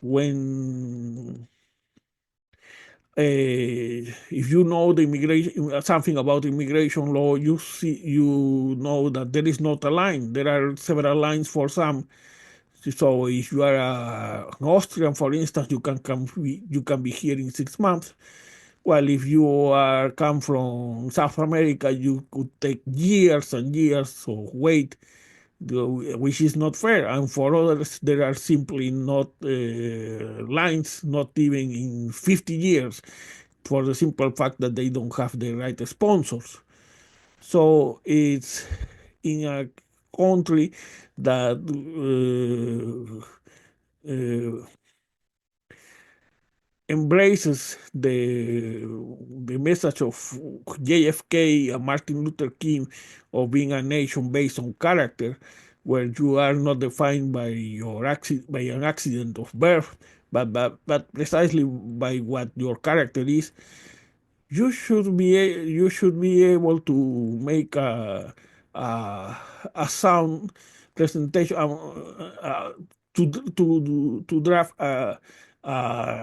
Speaker 1: when if you know the immigration something about immigration law, you know that there is not a line. There are several lines for some. So if you are an Austrian, for instance, you can be here in 6 months. Well, if you come from South America, you could take years and years of wait, which is not fair. And for others, there are simply not lines, not even in 50 years, for the simple fact that they don't have the right sponsors. So it's in a country that embraces the message of JFK and Martin Luther King of being a nation based on character, where you are not defined by by an accident of birth, but precisely by what your character is. You should be able to make a sound presentation, to draft a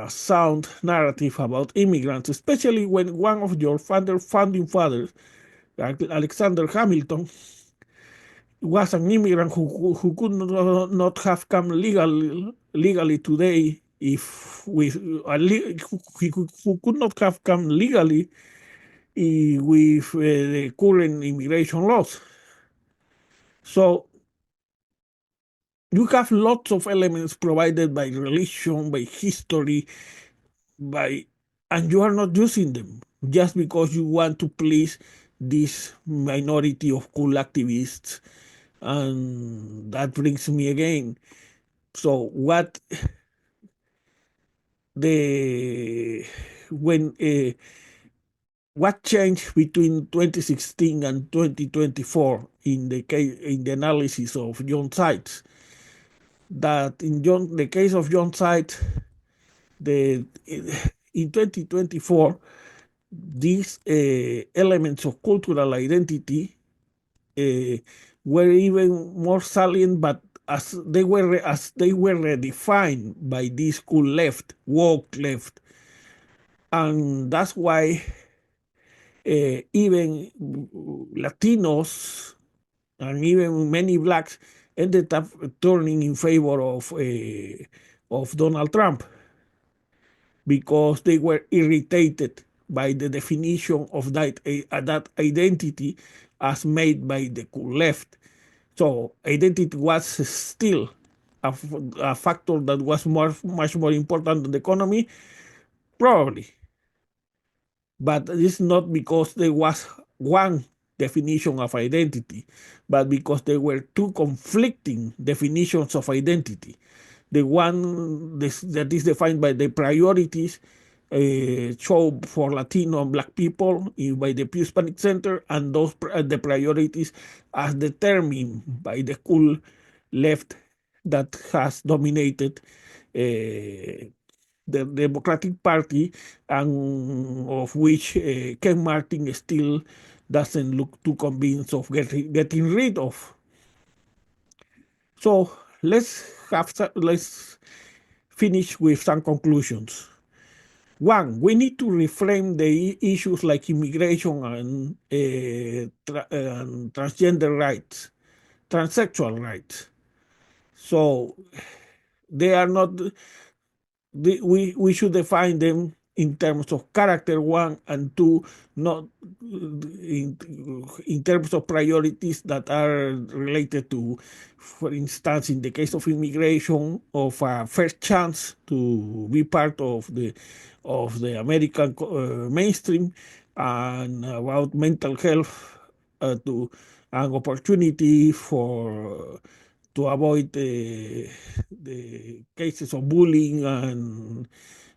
Speaker 1: sound narrative about immigrants, especially when one of your founding fathers, Alexander Hamilton, was an immigrant who could not have come legally today if with who could not have come legally with the current immigration laws. So you have lots of elements provided by religion, by history, and you are not using them just because you want to please this minority of cool activists. And that brings me again. So what the when what changed between 2016 and 2024 in the case in the analysis of John Sites, that in the case of John Sites, the in 2024 these elements of cultural identity were even more salient, but as they were redefined by this cool left, woke left, and that's why even Latinos and even many blacks ended up turning in favor of Donald Trump because they were irritated by the definition of that identity as made by the cool left. So identity was still a factor that was much more important than the economy, probably. But it's not because there was one definition of identity, but because there were two conflicting definitions of identity. The one that is defined by the priorities show for Latino and Black people by the Pew Hispanic Center, and those the priorities as determined by the cool left that has dominated the Democratic Party, and of which Ken Martin still doesn't look too convinced of getting rid of. So let's finish with some conclusions. One, we need to reframe the issues like immigration and transgender rights, transsexual rights. So they are not we should define them in terms of character, one, and two, not in terms of priorities that are related to, for instance, in the case of immigration, of a first chance to be part of the American mainstream, and about mental health, to an opportunity for to avoid the cases of bullying and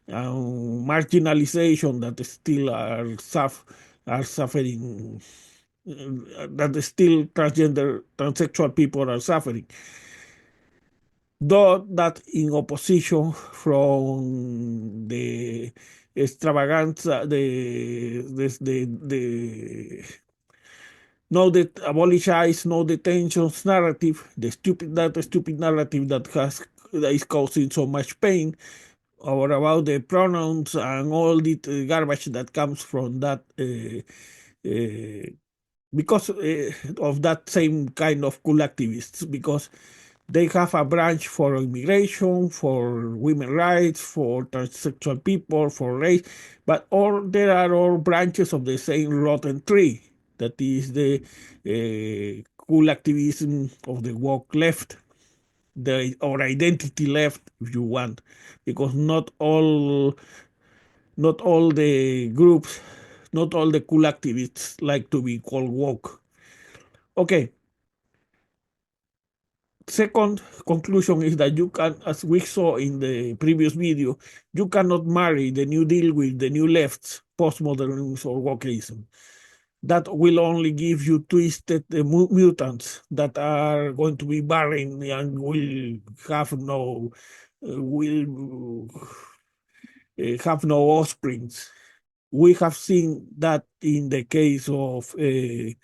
Speaker 1: marginalization that still are suffering, that still transsexual people are suffering. Though that in opposition from the extravaganza, the no abolish ICE, no detentions narrative, the stupid narrative that is causing so much pain, or about the pronouns and all the garbage that comes from that, because of that same kind of cool activists, because they have a branch for immigration, for women's rights, for transsexual people, for race, but there are all branches of the same rotten tree. That is the cool activism of the woke left, or identity left, if you want, because not all the groups, not all the cool activists like to be called woke. Okay. Second conclusion is that you can, as we saw in the previous video, you cannot marry the New Deal with the New Left's postmodernism or wokeism. That will only give you twisted mutants that are going to be barren and will have no offsprings. We have seen that in the case of the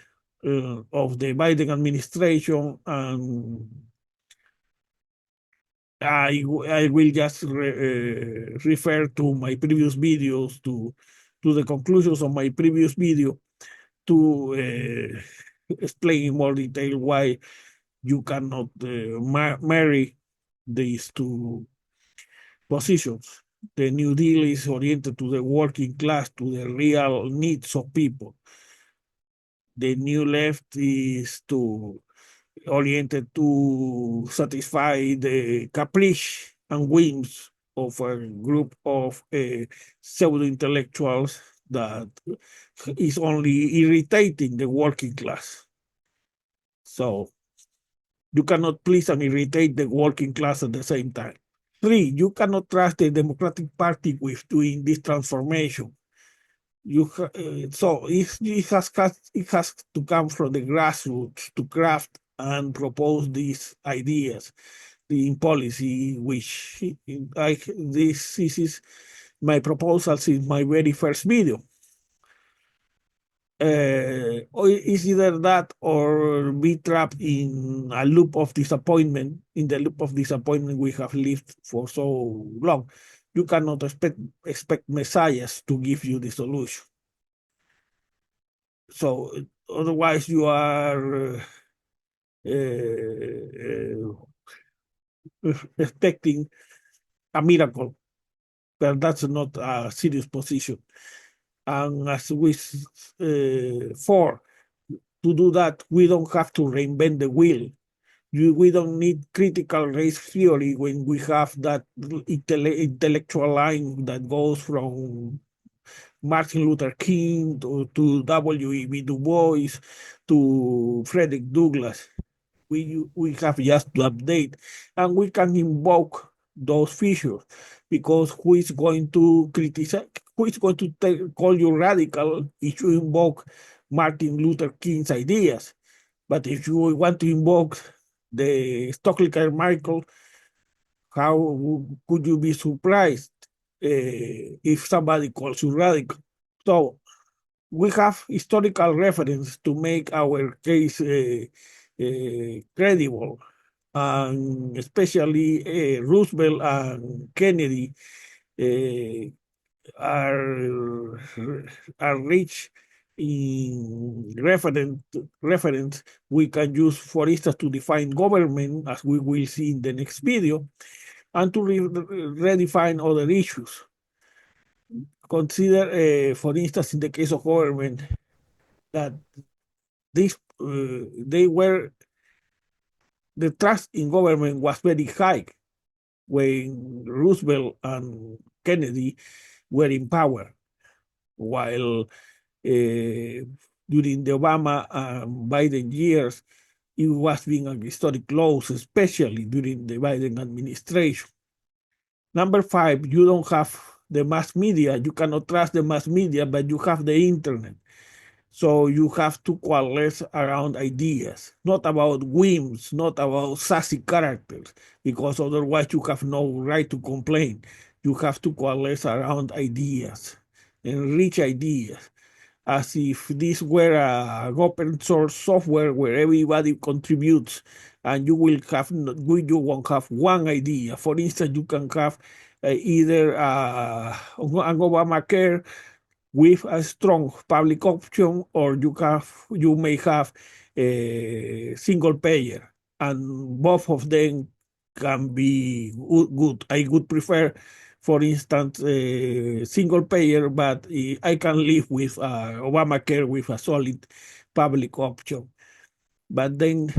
Speaker 1: Biden administration, and I will just refer to my previous videos, to the conclusions of my previous video, to explain in more detail why you cannot marry these two positions. The New Deal is oriented to the working class, to the real needs of people. The New Left is oriented to satisfy the caprice and whims of a group of pseudo-intellectuals that is only irritating the working class. So you cannot please and irritate the working class at the same time. Three, you cannot trust the Democratic Party with doing this transformation. So it has to come from the grassroots to craft and propose these ideas, the policy, which this is my proposal since my very first video. Or is either that or be trapped in a loop of disappointment, in the loop of disappointment we have lived for so long. You cannot expect messiahs to give you the solution. So otherwise you are expecting a miracle, but that's not a serious position. And as we for to do that, we don't have to reinvent the wheel. We don't need critical race theory when we have that intellectual line that goes from Martin Luther King to W.E.B. Du Bois to Frederick Douglass. We have just to update, and we can invoke those features, because who is going to criticize, who is going to call you radical if you invoke Martin Luther King's ideas? But if you want to invoke the Stokely Carmichael, how could you be surprised if somebody calls you radical? So we have historical reference to make our case credible, and especially Roosevelt and Kennedy uh, are are rich in reference we can use, for instance, to define government, as we will see in the next video, and to redefine other issues. Consider, for instance, in the case of government, that this they were the trust in government was very high when Roosevelt and Kennedy were in power, while during the Obama and Biden years, it was being a historic loss, especially during the Biden administration. Number five, you don't have the mass media. You cannot trust the mass media, but you have the internet. So you have to coalesce around ideas, not about whims, not about sassy characters, because otherwise you have no right to complain. You have to coalesce around ideas and rich ideas, as if this were an open source software where everybody contributes, and you won't have one idea. For instance, you can have either an Obamacare with a strong public option, or you may have a single payer, and both of them can be good. I would prefer, for instance, a single payer, but I can live with Obamacare with a solid public option. But then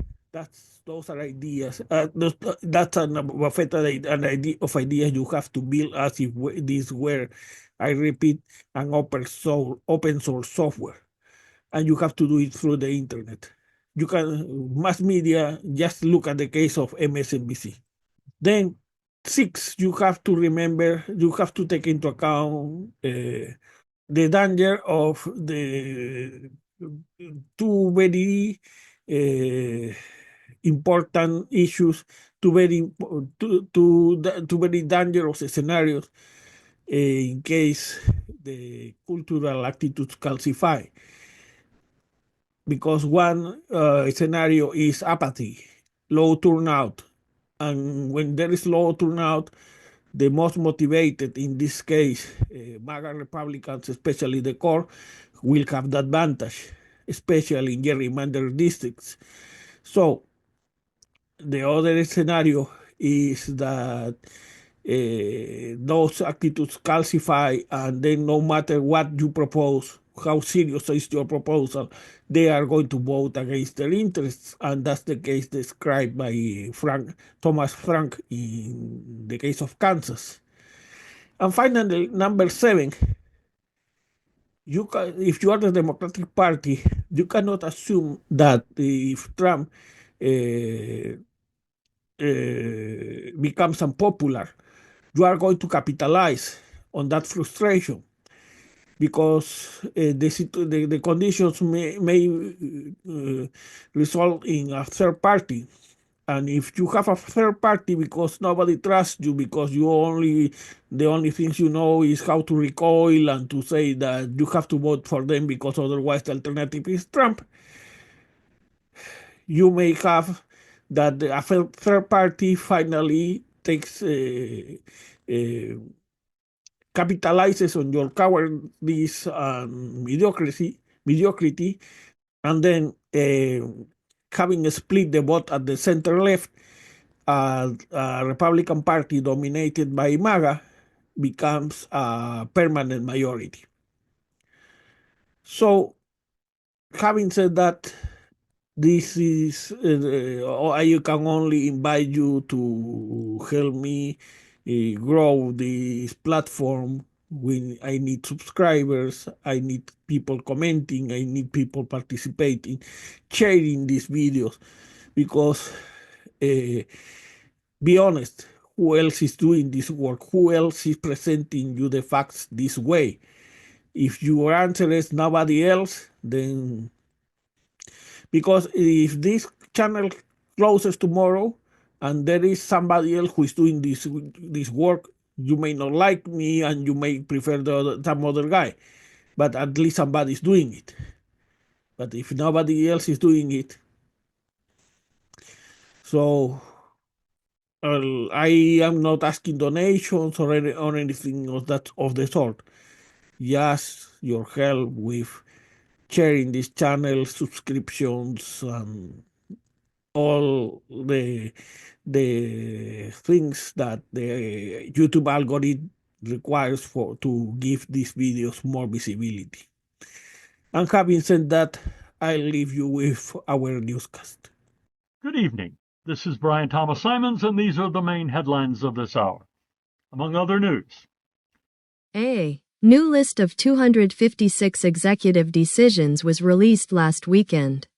Speaker 1: those are ideas. That's an idea of ideas you have to build as if this were, I repeat, an open source software, and you have to do it through the internet. You can mass media. Just look at the case of MSNBC. Then six, you have to remember, you have to take into account the danger of the two very uh, important issues, two very dangerous scenarios in case the cultural attitudes calcify. Because one scenario is apathy, low turnout. And when there is low turnout, the most motivated, in this case, MAGA Republicans, especially the core, will have the advantage, especially in gerrymandered districts. So the other scenario is that those attitudes calcify, and then no matter what you propose, how serious is your proposal, they are going to vote against their interests, and that's the case described by Thomas Frank in the case of Kansas. And finally, number seven, if you are the Democratic Party, you cannot assume that if Trump becomes unpopular, you are going to capitalize on that frustration, because the conditions may result in a third party. And if you have a third party because nobody trusts you, because the only things you know is how to recoil and to say that you have to vote for them because otherwise the alternative is Trump, you may have that a third party finally takes capitalizes on your cowardice and mediocrity, and then having split the vote at the center left, a Republican Party dominated by MAGA becomes a permanent majority. So, having said that, this is, I can only invite you to help me grow this platform. I need subscribers, I need people commenting, I need people participating, sharing these videos, because be honest, who else is doing this work? Who else is presenting you the facts this way? If your answer is nobody else, then, because if this channel closes tomorrow and there is somebody else who is doing this work, you may not like me and you may prefer some other guy, but at least somebody is doing it. But if nobody else is doing it, so I am not asking donations or anything of the sort. Just your help with sharing this channel, subscriptions, and all the things that the YouTube algorithm requires to give these videos more visibility. And having said that, I'll leave you with our newscast.
Speaker 2: Good evening. This is Brian Thomas Simons, and these are the main headlines of this hour. Among other news.
Speaker 3: A new list of 256 executive decisions was released last weekend.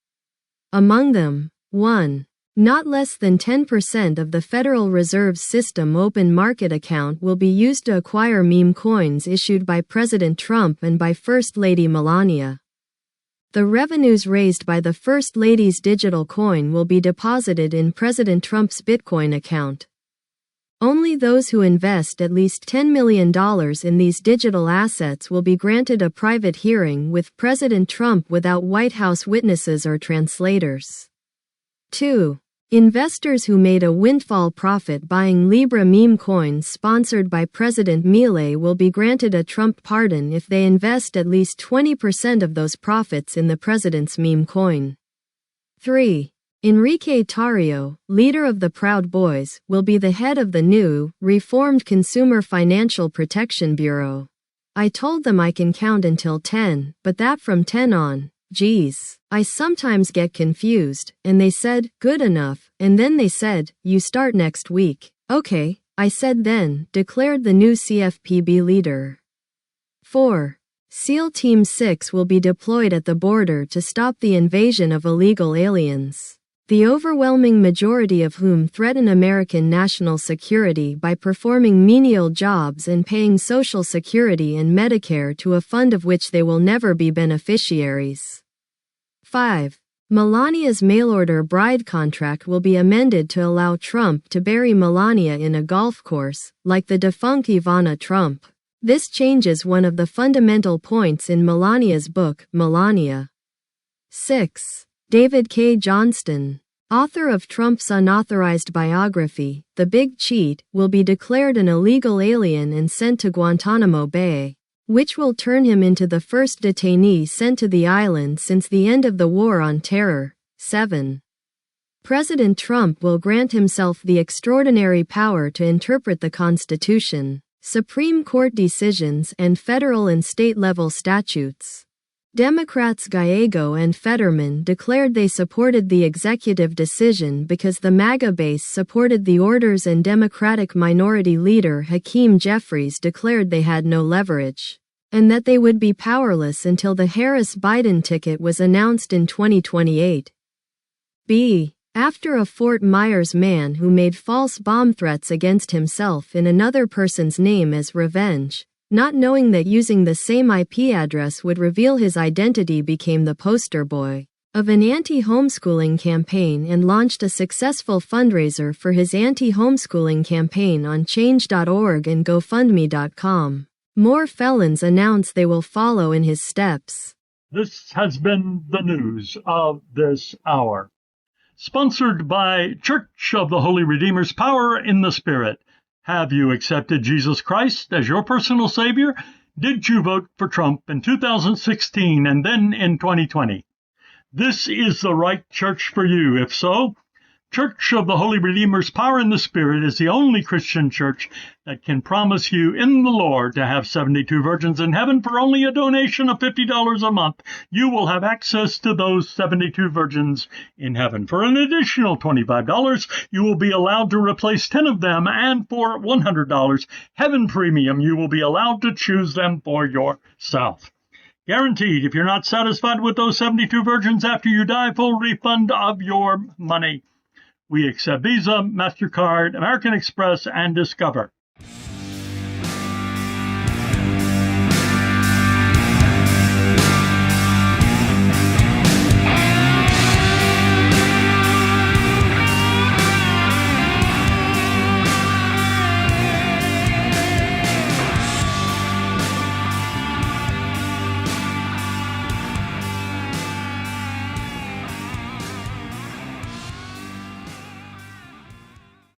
Speaker 3: Among them, 1. Not less than 10% of the Federal Reserve System open market account will be used to acquire meme coins issued by President Trump and by First Lady Melania. The revenues raised by the First Lady's digital coin will be deposited in President Trump's Bitcoin account. Only those who invest at least $10 million in these digital assets will be granted a private hearing with President Trump without White House witnesses or translators. 2. Investors who made a windfall profit buying Libra meme coins sponsored by President Milei will be granted a Trump pardon if they invest at least 20% of those profits in the president's meme coin. 3. Enrique Tarrio, leader of the Proud Boys, will be the head of the new, reformed Consumer Financial Protection Bureau. I told them I can count until 10, but that from 10 on. Geez, I sometimes get confused, and they said, good enough, and then they said, you start next week. Okay, I said then, declared the new CFPB leader. 4. SEAL Team 6 will be deployed at the border to stop the invasion of illegal aliens, the overwhelming majority of whom threaten American national security by performing menial jobs and paying Social Security and Medicare to a fund of which they will never be beneficiaries. 5. Melania's mail-order bride contract will be amended to allow Trump to bury Melania in a golf course, like the defunct Ivana Trump. This changes one of the fundamental points in Melania's book, Melania. 6. David K. Johnston, author of Trump's unauthorized biography, The Big Cheat, will be declared an illegal alien and sent to Guantanamo Bay, which will turn him into the first detainee sent to the island since the end of the War on Terror. 7. President Trump will grant himself the extraordinary power to interpret the Constitution, Supreme Court decisions, and federal and state-level statutes. Democrats Gallego and Fetterman declared they supported the executive decision because the MAGA base supported the orders, and Democratic Minority Leader Hakeem Jeffries declared they had no leverage, and that they would be powerless until the Harris-Biden ticket was announced in 2028. B. After a Fort Myers man who made false bomb threats against himself in another person's name as revenge, not knowing that using the same IP address would reveal his identity, became the poster boy of an anti-homeschooling campaign and launched a successful fundraiser for his anti-homeschooling campaign on change.org and GoFundMe.com. More felons announce they will follow in his steps.
Speaker 2: This has been the news of this hour. Sponsored by Church of the Holy Redeemer's Power in the Spirit. Have you accepted Jesus Christ as your personal Savior? Did you vote for Trump in 2016 and then in 2020? This is the right church for you. If so, Church of the Holy Redeemer's Power in the Spirit is the only Christian church that can promise you in the Lord to have 72 virgins in heaven for only a donation of $50 a month. You will have access to those 72 virgins in heaven. For an additional $25, you will be allowed to replace 10 of them, and for $100, Heaven Premium, you will be allowed to choose them for yourself. Guaranteed, if you're not satisfied with those 72 virgins after you die, full refund of your money. We accept Visa, MasterCard, American Express, and Discover.